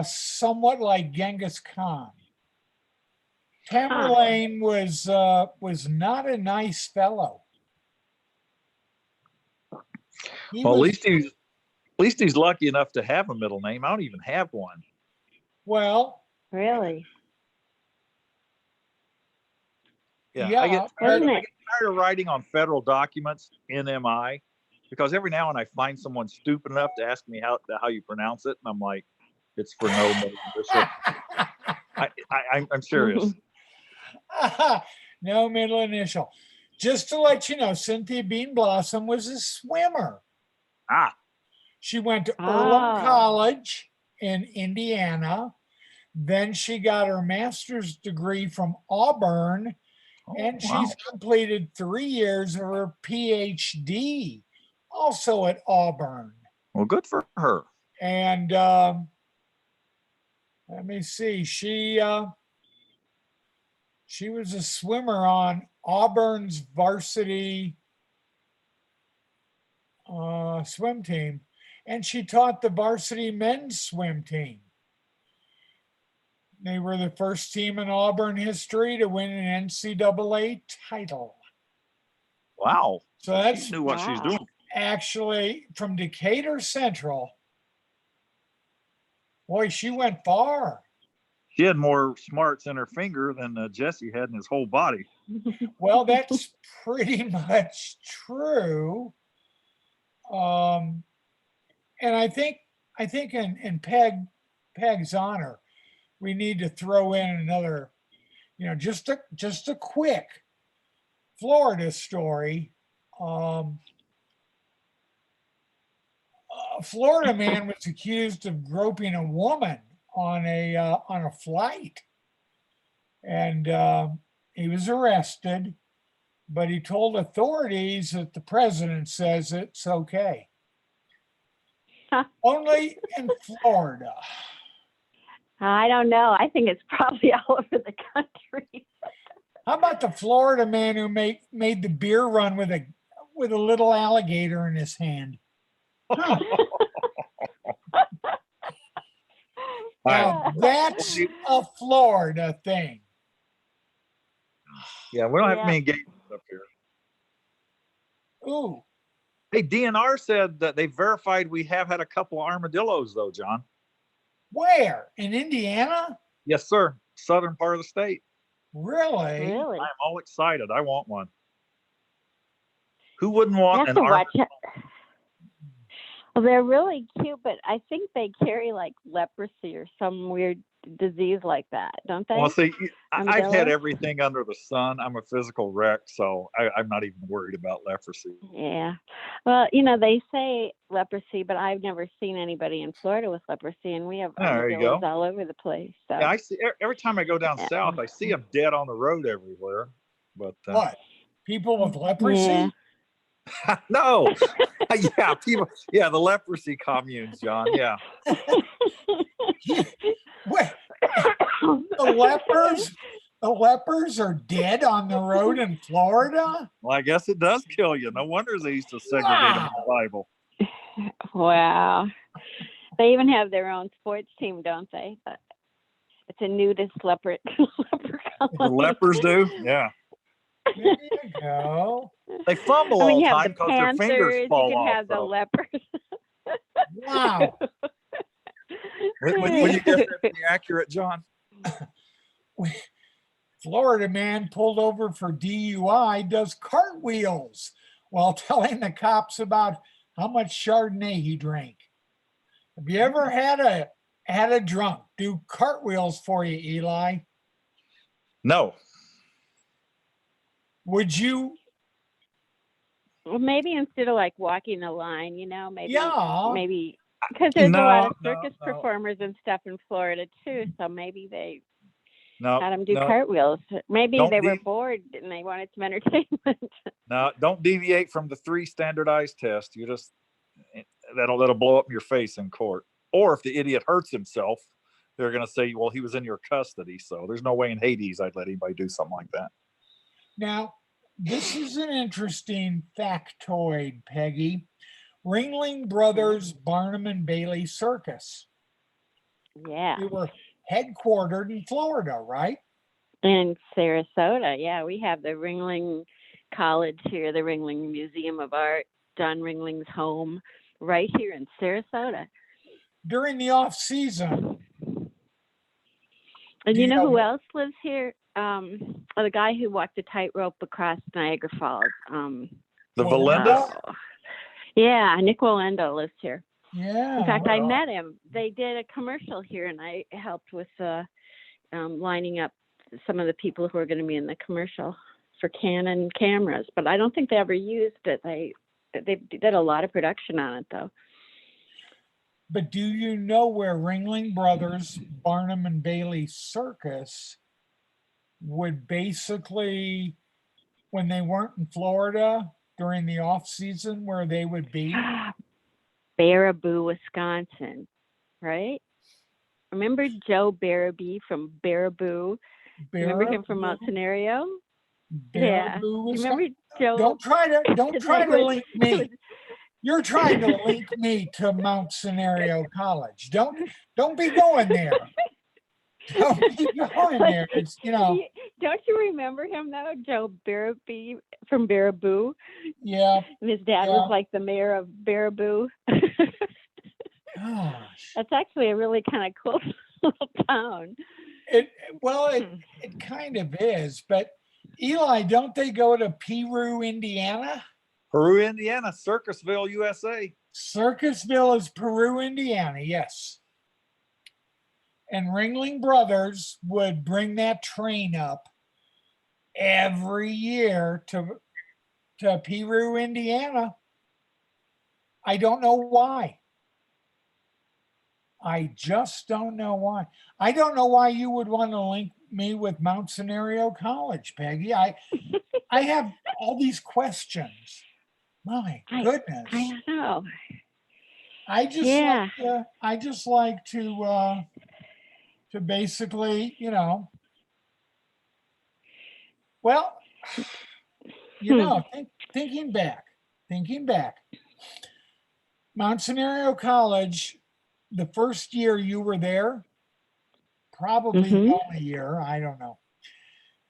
somewhat like Genghis Khan. Tamerlane was not a nice fellow. Well, at least he's lucky enough to have a middle name. I don't even have one. Well, really? Yeah, I get Wasn't tired it? of writing on federal documents, NMI, because every now and I find someone stupid enough to ask me how you pronounce it, and I'm like, it's for no middle initial. I'm serious. No middle initial. Just to let you know, Cynthia Bean Blossom was a swimmer. Ah, She went to Earlham College in Indiana. Then she got her master's degree from Auburn, and she's completed 3 years of her PhD, also at Auburn. well, good for her. And let me see, she was a swimmer on Auburn's varsity swim team, and she taught the varsity men's swim team. They were the first team in Auburn history to win an NCAA title. Wow. So that's She knew what she's doing. actually from Decatur Central. Boy, she went far. She had more smarts in her finger than Jesse had in his whole body. Well, that's pretty much true. And I think in Peg's honor, we need to throw in another, just a quick Florida story. A Florida man was accused of groping a woman on a flight, and he was arrested, but he told authorities that the president says it's okay. Only in Florida. I don't know. I think it's probably all over the country. How about the Florida man who made the beer run with a little alligator in his hand? Huh. Now, that's a Florida thing. Yeah, we don't have many games up here. Ooh. Hey, DNR said that they verified we have had a couple of armadillos, though, John. Where? In Indiana? Yes, sir. Southern part of the state. Really? Really? I'm all excited. I want one. Who wouldn't want Have an to watch armadillo? it. Well, they're really cute, but I think they carry like leprosy or some weird disease like that, don't they? Well, see, I've had Armadillo? everything under the sun. I'm a physical wreck, so I'm not even worried about leprosy. Yeah. Well, they say leprosy, but I've never seen anybody in Florida with leprosy, and we have There you armadillos go. all over the place. So. Yeah, I see. Every time I go down south, I see them dead on the road everywhere. But What? People with leprosy? Yeah. no, yeah, people. Yeah, the leprosy communes, John. Yeah. Wait, the lepers are dead on the road in Florida? Well, I guess it does kill you. No wonder they used to segregate them in the Bible. Wow. They even have their own sports team, don't they? But it's a nudist leper colony. The lepers do? Yeah. There you go. They fumble all you the have time the because their fingers Panthers, fall you can off. have the So. lepers. Wow. When you get that to be accurate, John? Florida man pulled over for DUI does cartwheels while telling the cops about how much Chardonnay he drank. Have you ever had a drunk do cartwheels for you, Eli? No. Would you? Well, maybe instead of like walking the line, maybe because there's a lot of circus performers and stuff in Florida too. So maybe they had them do cartwheels. Maybe they were bored and they wanted some entertainment. No, don't deviate from the 3 standardized tests. That'll blow up your face in court. Or if the idiot hurts himself, they're going to say, well, he was in your custody. So there's no way in Hades I'd let anybody do something like that. Now, this is an interesting factoid, Peggy. Ringling Brothers Barnum and Bailey Circus. Yeah. They were headquartered in Florida, right? In Sarasota. Yeah, we have the Ringling College here, the Ringling Museum of Art, John Ringling's home, right here in Sarasota. During the off season. And you know who else lives here? The guy who walked the tightrope across Niagara Falls. The Valinda? Yeah, Nick Walendo lives here. Yeah. In fact, I well, met him. They did a commercial here, and I helped with lining up some of the people who are going to be in the commercial for Canon cameras. But I don't think they ever used it. They did a lot of production on it, though. But do you know where Ringling Brothers, Barnum and Bailey Circus would basically, when they weren't in Florida during the off season, where they would be? Baraboo, Wisconsin, right? Remember Joe Baraboo from Baraboo? Remember him from Mount Scenario? Yeah. Baraboo, You Wisconsin. remember Joe? Don't try to link me. was- You're trying to link me to Mount Scenario College. Don't be going there. Don't be going there. It's Don't you remember him though, Joe Baraboo from Baraboo? Yeah. And his dad was like the mayor of Baraboo. Gosh. That's actually a really kind of cool little town. It kind of is, but Eli, don't they go to Peru, Indiana? Peru, Indiana, Circusville, USA. Circusville is Peru, Indiana, yes. And Ringling Brothers would bring that train up every year to Peru, Indiana. I don't know why. I just don't know why. I don't know why you would want to link me with Mount Scenario College, Peggy. I have all these questions. My goodness. I don't know. I just like to basically, well, thinking back, Mount Scenario College, the first year you were there, probably the only year, I don't know,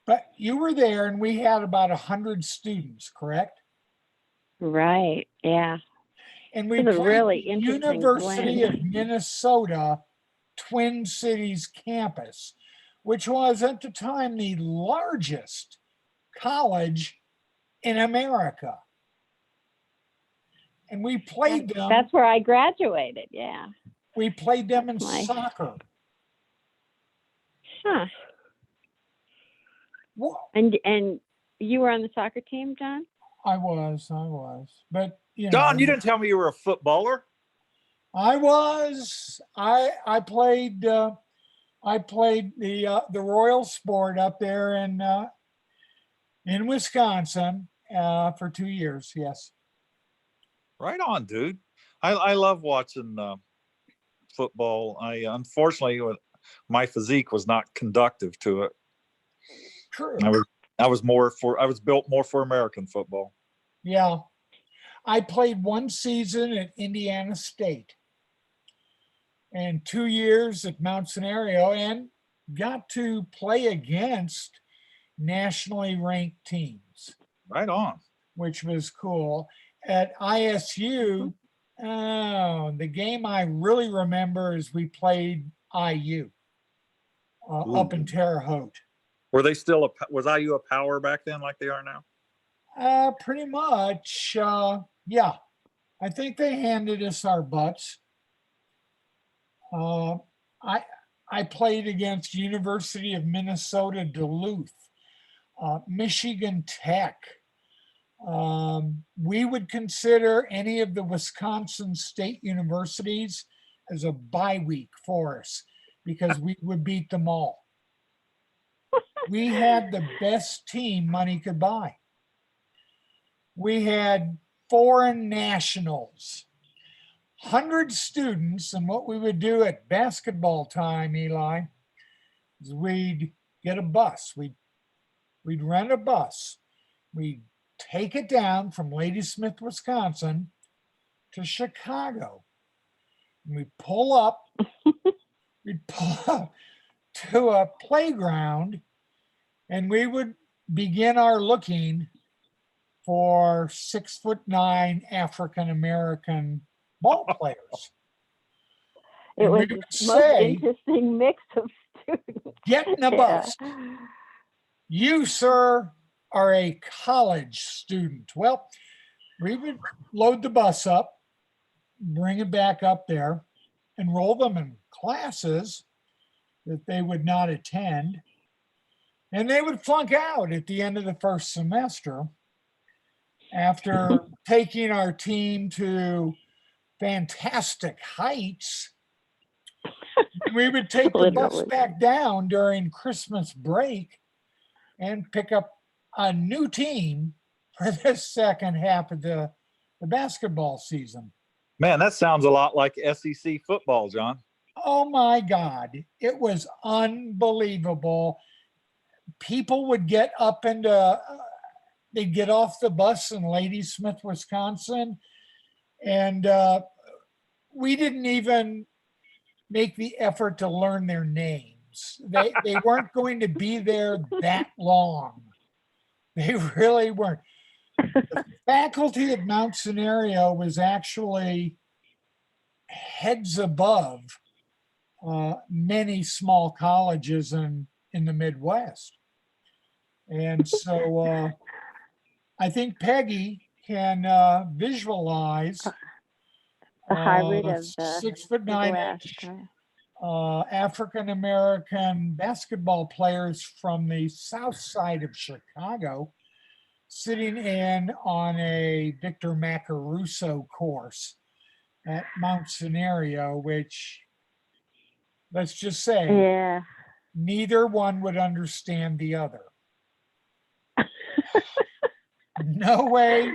but you were there and we had about 100 students, correct? Right. Yeah. And we It was a played really the interesting University blend. of Minnesota Twin Cities campus, which was at the time the largest college in America. And we played them. That's where I graduated. Yeah. We played them in soccer. Huh. What? And you were on the soccer team, John? I was. But John, you didn't tell me you were a footballer. I was. I played the Royal Sport up there in Wisconsin for 2 years. Yes. Right on, dude. I love watching football. Unfortunately, my physique was not conducive to it. True. I was built more for American football. Yeah. I played one season at Indiana State and 2 years at Mount Scenario and got to play against nationally ranked teams. Right on. Which was cool. At ISU, the game I really remember is we played IU up in Terre Haute. Were they still was IU a power back then like they are now? Pretty much. Yeah. I think they handed us our butts. I played against University of Minnesota Duluth, Michigan Tech. We would consider any of the Wisconsin state universities as a bye week for us because we would beat them all. We had the best team money could buy. We had foreign nationals, 100 students, and what we would do at basketball time, Eli, is we'd get a bus. We'd rent a bus. We'd take it down from Ladysmith, Wisconsin to Chicago. And we'd pull up to a playground and we would begin our looking for 6'9" African-American ball players. It And was we the would most say, interesting mix of students. get in the bus. You, sir, are a college student. Well, we would load the bus up, bring it back up there, enroll them in classes that they would not attend, and they would flunk out at the end of the first semester after taking our team to fantastic heights. We would take the bus Literally. back down during Christmas break and pick up a new team for the second half of the basketball season. Man, that sounds a lot like SEC football, John. Oh my God, it was unbelievable. People would get up into, they'd get off the bus in Ladysmith, Wisconsin, and we didn't even make the effort to learn their names. They weren't going to be there that long. They really weren't. The faculty at Mount Scenario was actually heads above many small colleges in the Midwest. And so I think Peggy can visualize The hybrid of the 6'9" West. African-American basketball players from the south side of Chicago sitting in on a Victor Macaruso course at Mount Scenario, which, let's just say, Yeah. neither one would understand the other. No way.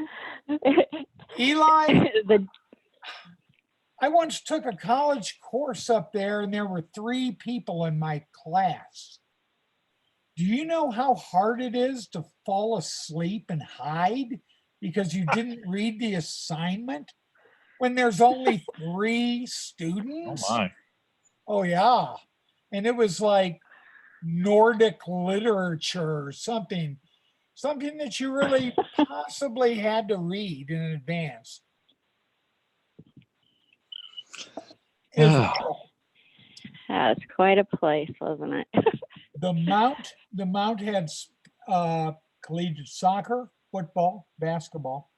Eli, I once took a college course up there and there were 3 people in my class. Do you know how hard it is to fall asleep and hide because you didn't read the assignment when there's only 3 Oh students? my. Oh yeah. And it was like Nordic literature or something that you really possibly had to read in advance. Yeah. That's quite a place, wasn't it? The Mount had collegiate soccer, football, basketball.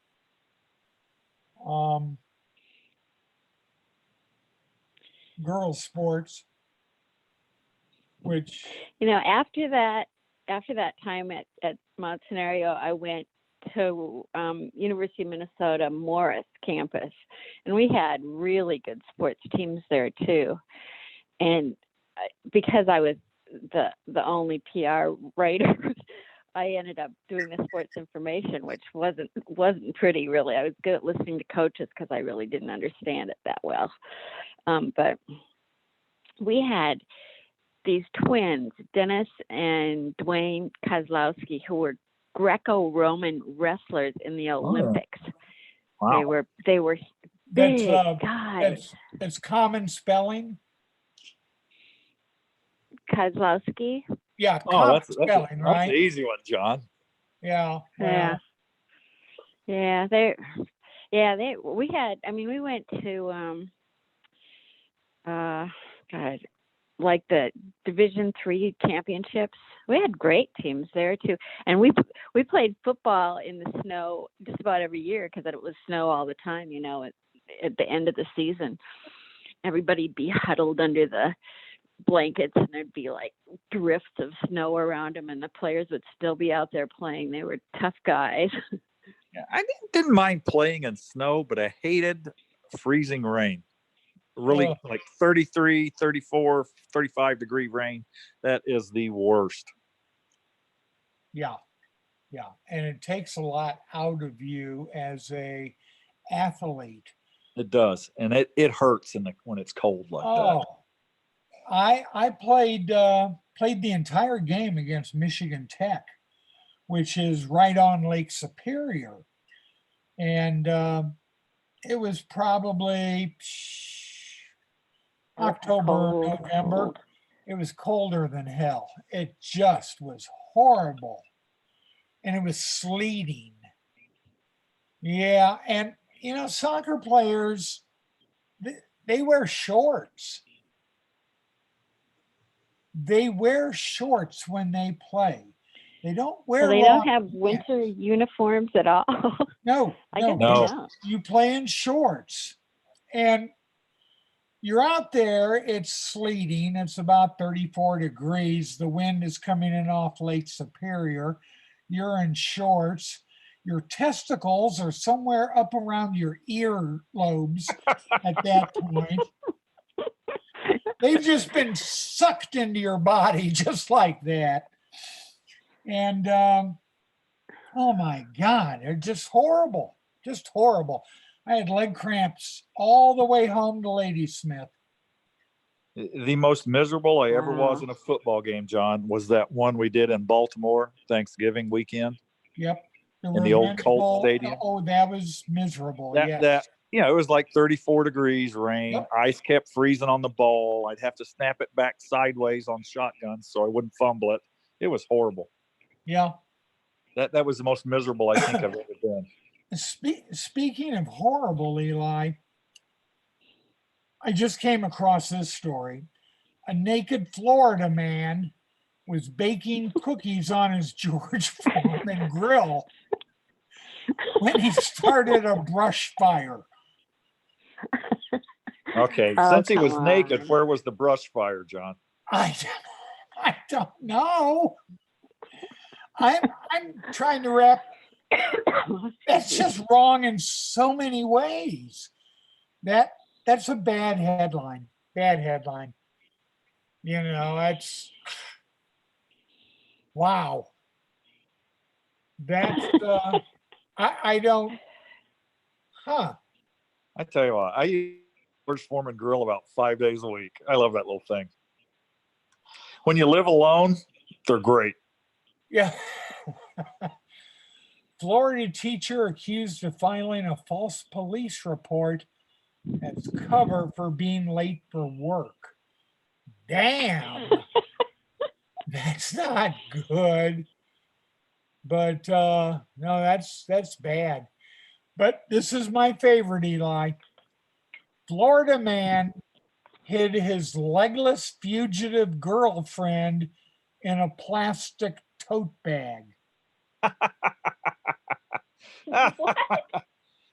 Girls sports, which after that time at Mount Scenario, I went to University of Minnesota Morris campus, and we had really good sports teams there too. And because I was the only PR writer, I ended up doing the sports information, which wasn't pretty really. I was good at listening to coaches because I really didn't understand it that well. But we had these twins, Dennis and Dwayne Kozlowski, who were Greco-Roman wrestlers in the Olympics. Wow. They were big guys. That's common spelling. Kozlowski. Yeah, Oh, that's spelling, that's right? the easy one, John. Yeah. Yeah. We had. I mean, we went to like the Division III championships. We had great teams there too, and we played football in the snow just about every year because it was snow all the time. At the end of the season, everybody'd be huddled under the blankets and there'd be like drifts of snow around them, and the players would still be out there playing. They were tough guys. Yeah, I didn't mind playing in snow, but I hated freezing rain. Really, like 33, 34, 35 degree rain. That is the worst. Yeah. And it takes a lot out of you as a athlete. It does. And it hurts when it's cold like that. I played the entire game against Michigan Tech, which is right on Lake Superior. And it was probably October, November. It was colder than hell. It just was horrible. And it was sleeting. Yeah. And, soccer players, they wear shorts. They wear shorts when they play. They don't So wear they long don't have pants. winter uniforms at all. No, I guess No. they don't. you play in shorts. And you're out there, it's sleeting, it's about 34 degrees. The wind is coming in off Lake Superior. You're in shorts. Your testicles are somewhere up around your ear lobes at that point. They've just been sucked into your body just like that. And oh my God, they're just horrible. Just horrible. I had leg cramps all the way home to Ladysmith. The most miserable I ever was Wow. in a football game, John, was that one we did in Baltimore Thanksgiving weekend. Yep. There In were the old men's Colt bowl- Stadium? Oh, that was miserable. That Yes. it was like 34 degrees, rain, Yep. ice kept freezing on the ball. I'd have to snap it back sideways on shotguns so I wouldn't fumble it. It was horrible. Yeah. That was the most miserable I think I've ever been. Speaking of horrible, Eli, I just came across this story. A naked Florida man was baking cookies on his George Foreman grill when he started a brush fire. Okay, Oh, since he was come naked, on. where was the brush fire, John? I don't know. I'm trying to wrap. That's just wrong in so many ways. That's a bad headline. Bad headline. You know, that's wow. That's I don't. Huh. I tell you what, I use George Foreman grill about 5 days a week. I love that little thing. When you live alone, they're great. Yeah. Florida teacher accused of filing a false police report as cover for being late for work. Damn. That's not good. But no, that's bad. But this is my favorite, Eli. Florida man hid his legless fugitive girlfriend in a plastic tote bag.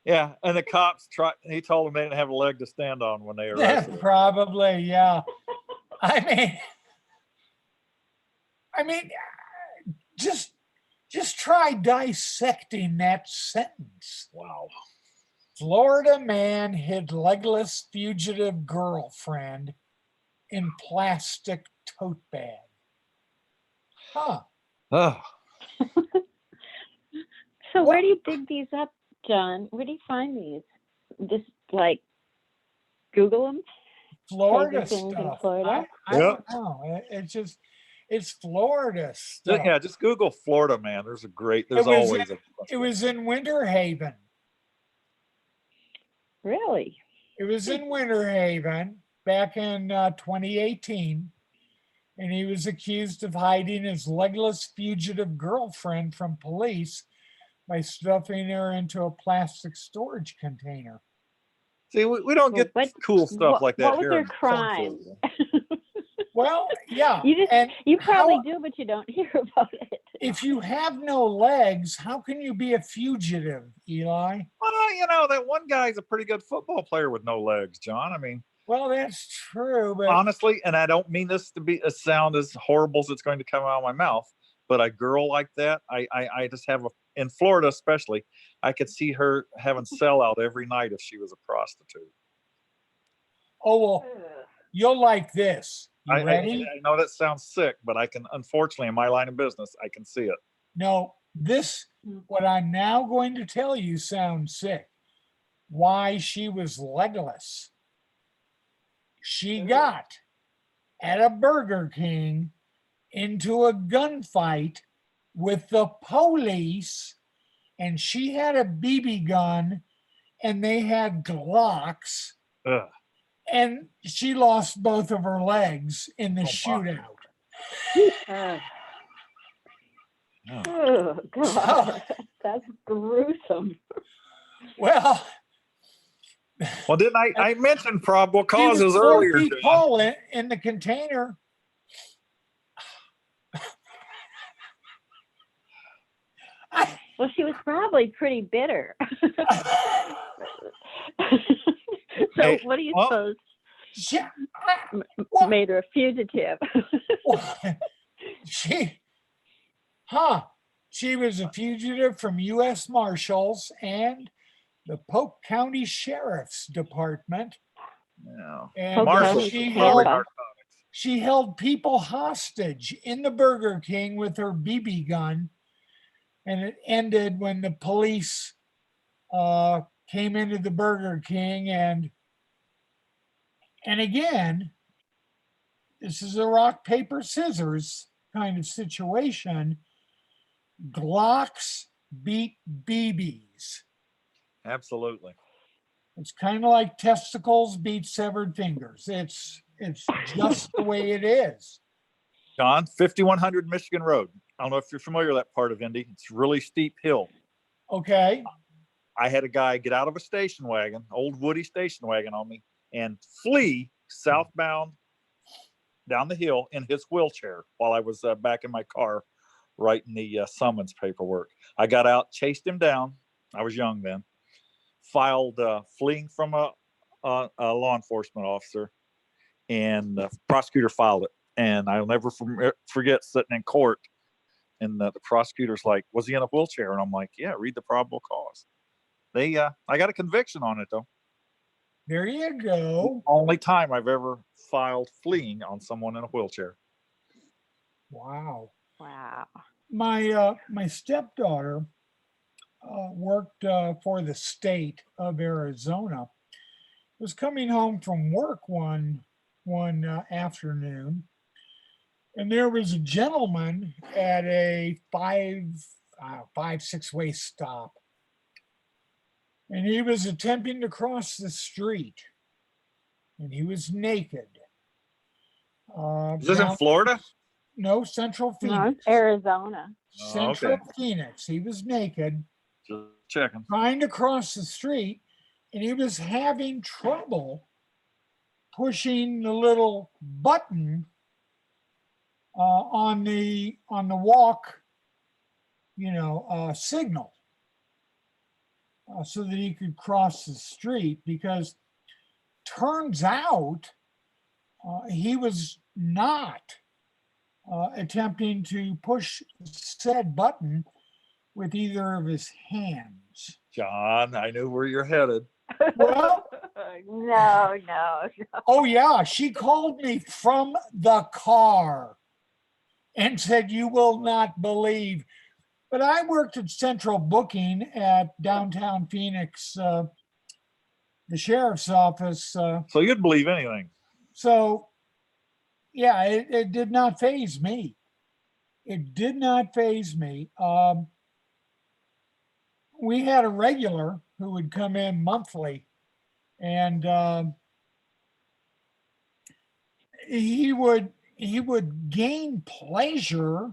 Yeah, and the cops he told them they didn't have a leg to stand on when they Yeah, arrested him. probably, yeah. I mean, just try dissecting that sentence. Wow. Florida man hid legless fugitive girlfriend in plastic tote bag. Huh. Oh, So where do you dig these up, John? Where do you find these? Just like Google them? Florida Type in things in stuff. Florida? I don't know. It's Florida stuff. yeah, just Google Florida, man. There's was always a It was in Winter Haven. Really? It was in Winter Haven back in 2018, and he was accused of hiding his legless fugitive girlfriend from police by stuffing her into a plastic storage container. See, we don't get What- cool stuff like that what was here. their in crime? Cornfield. Well, yeah. You probably how- do, but you don't hear about it. If you have no legs, how can you be a fugitive, Eli? Well, that one guy's a pretty good football player with no legs, John. I mean, Well, that's true, but honestly, and I don't mean this to be a sound as horrible as it's going to come out of my mouth, but a girl like that, I just have in Florida especially, I could see her having sellout every night if she was a prostitute. oh well, you'll like this. You ready? I know that sounds sick, but I can, unfortunately, in my line of business, I can see it. No, what I'm now going to tell you sounds sick. Why she was legless. She got at a Burger King into a gunfight with the police, and she had a BB gun and they had Glocks, Ugh. and she lost both of her legs in the my. shootout. Oh, God. That's gruesome. Well, Didn't I mentioned probable he was causes 4 earlier, feet John. tall in the container. Well, she was probably pretty bitter. So Hey, what do you well- suppose She, what? made her a fugitive? She was a fugitive from U.S. Marshals and the Polk County Sheriff's Department. Yeah. And Marshall, Tampa. she held people hostage in the Burger King with her BB gun. And it ended when the police came into the Burger King. And again, this is a rock, paper, scissors kind of situation. Glocks beat BBs. Absolutely. It's kind of like testicles beat severed fingers. It's just the way it is. John, 5100 Michigan Road. I don't know if you're familiar with that part of Indy. It's a really steep hill. Okay. I had a guy get out of a station wagon, old Woody station wagon on me, and flee southbound down the hill in his wheelchair while I was back in my car writing the summons paperwork. I got out, chased him down. I was young then. Filed fleeing from a law enforcement officer, and the prosecutor filed it. And I'll never forget sitting in court, and the prosecutor's like, "Was he in a wheelchair?" And I'm like, "Yeah, read the probable cause." I got a conviction on it though. There you go. Only time I've ever filed fleeing on someone in a wheelchair. Wow. Wow. My stepdaughter worked for the state of Arizona. Was coming home from work one afternoon, and there was a gentleman at a 6-way stop, and he was attempting to cross the street, and he was naked. Is this in Florida? No, Central No, Phoenix. it's Arizona. Central okay. Phoenix. He was naked, Just checking. trying to cross the street, and he was having trouble pushing the little button on the walk, signal, so that he could cross the street. Because turns out he was not attempting to push said button with either of his hands. John, I knew where you're headed. Well, no. oh yeah, she called me from the car and said, "You will not believe." But I worked at Central Booking at downtown Phoenix, the sheriff's office. So you'd believe anything. So yeah, it did not faze me. It did not faze me. We had a regular who would come in monthly, and he would gain pleasure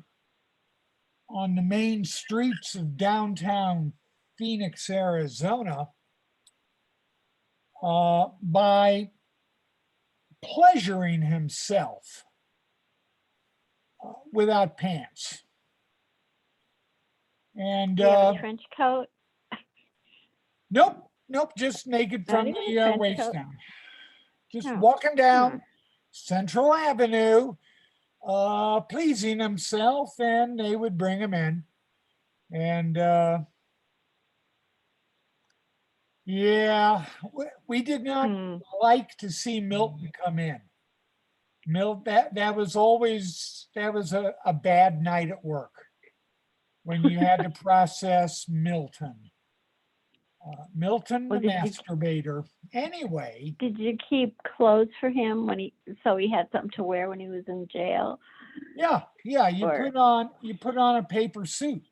on the main streets of downtown Phoenix, Arizona, by pleasuring himself without pants. And Do you have a trench coat? nope, just naked Not from even a the trench waist coat? down. Just Oh, walking down huh. Central Avenue, pleasing himself, and they would bring him in. And yeah, we did not like to see Milton come in. That was always a bad night at work when you had to process Milton. Milton the Well, did you- masturbator. Anyway, Did you keep clothes for him so he had something to wear when he was in jail? yeah, you Or- put on a paper suit.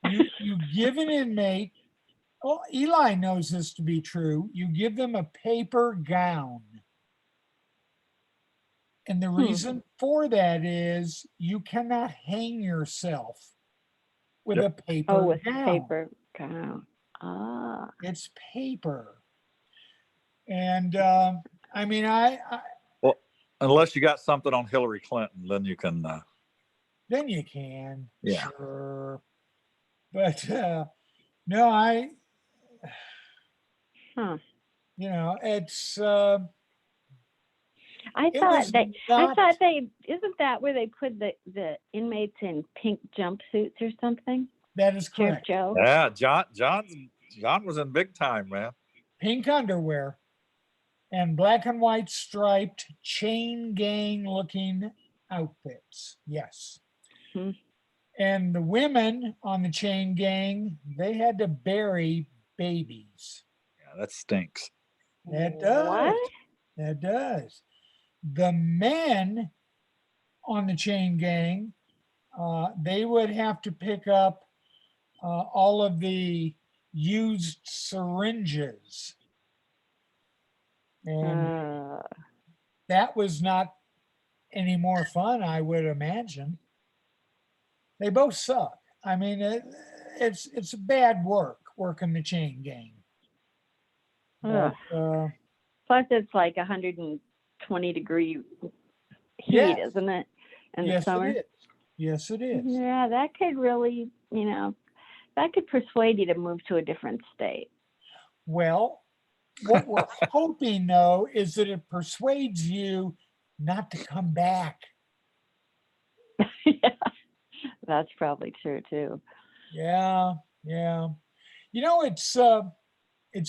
You give an inmate. Oh, Eli knows this to be true. You give them a paper gown. And the reason for that is you cannot hang yourself with a paper Oh, with gown. paper gown. Ah. It's paper. And I mean, Well, unless you got something on Hillary Clinton, then you can. then you can. Yeah. Sure. But no, Huh. it's I it thought was they. I not thought they. Isn't that where they put the inmates in pink jumpsuits or something? that is Sheriff correct. Joe. Yeah, John was in big time, man. Pink underwear and black and white striped chain gang looking outfits. Yes. Hmm. And the women on the chain gang, they had to bury babies. Yeah, that stinks. That does. What? That does. The men on the chain gang, they would have to pick up all of the used syringes. And that was not any more fun, I would imagine. They both suck. I mean, it's bad work working the chain gang. Ugh. But, Plus, it's like 120-degree heat, yes, isn't it? In the yes, summer. it is. Yes, it is. Yeah, that could really, that could persuade you to move to a different state. Well, what we're hoping though is that it persuades you not to come back. Yeah, that's probably true too. Yeah, yeah. It's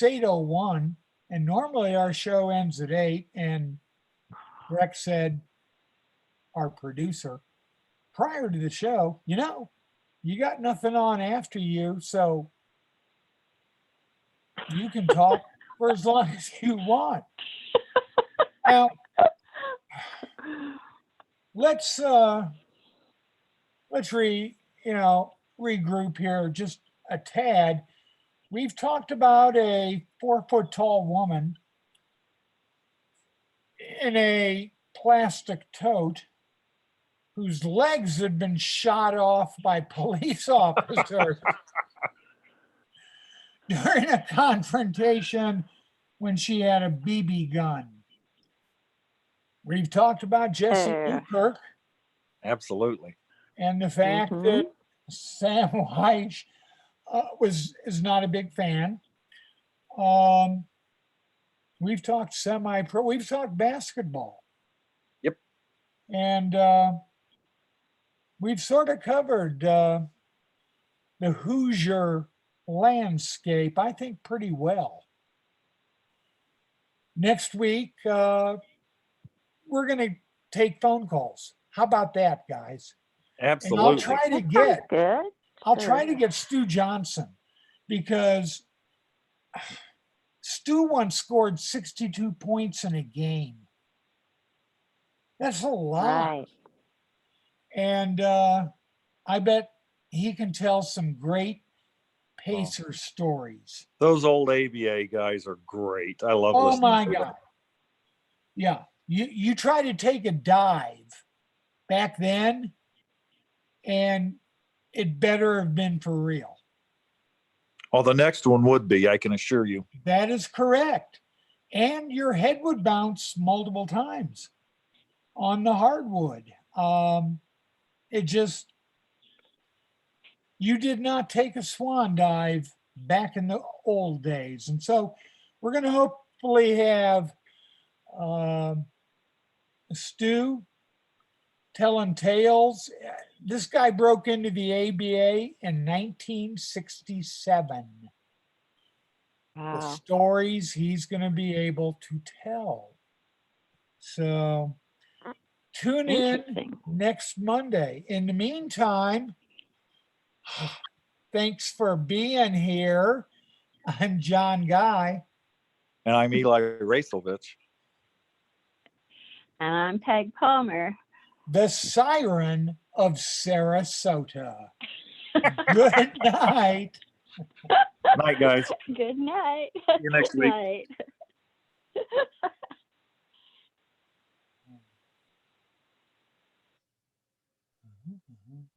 8:01, and normally our show ends at 8, and Rex said, our producer, prior to the show, you got nothing on after you, so you can talk for as long as you want. Now, let's regroup here just a tad. We've talked about a 4-foot tall woman in a plastic tote whose legs had been shot off by police officers during a confrontation when she had a BB gun. We've talked about Jesse Newkirk Absolutely. and the fact that Sam Weish is not a big fan. We've talked semi-pro. We've talked basketball. Yep. And we've sort of covered the Hoosier landscape, I think, pretty well. Next week, we're going to take phone calls. How about that, guys? Absolutely. And I'll try to Good. get Stu Johnson, because Stu once scored 62 points in a game. That's a lot. Right. And I bet he can tell some great Pacer stories. Those old ABA guys are great. I love Oh listening my to God. them. Yeah. You try to take a dive back then, and it better have been for real. Oh, the next one would be, I can assure you. That is correct. And your head would bounce multiple times on the hardwood. You did not take a swan dive back in the old days. And so we're going to hopefully have Stu telling tales. This guy broke into the ABA in 1967. The Wow. stories he's going to be able to tell. So tune in Interesting. next Monday. In the meantime, thanks for being here. I'm John Guy. And I'm Eli Racevich. And I'm Peg Palmer. The siren of Sarasota. Good night. Night, guys. Good night. See you next Good week. night.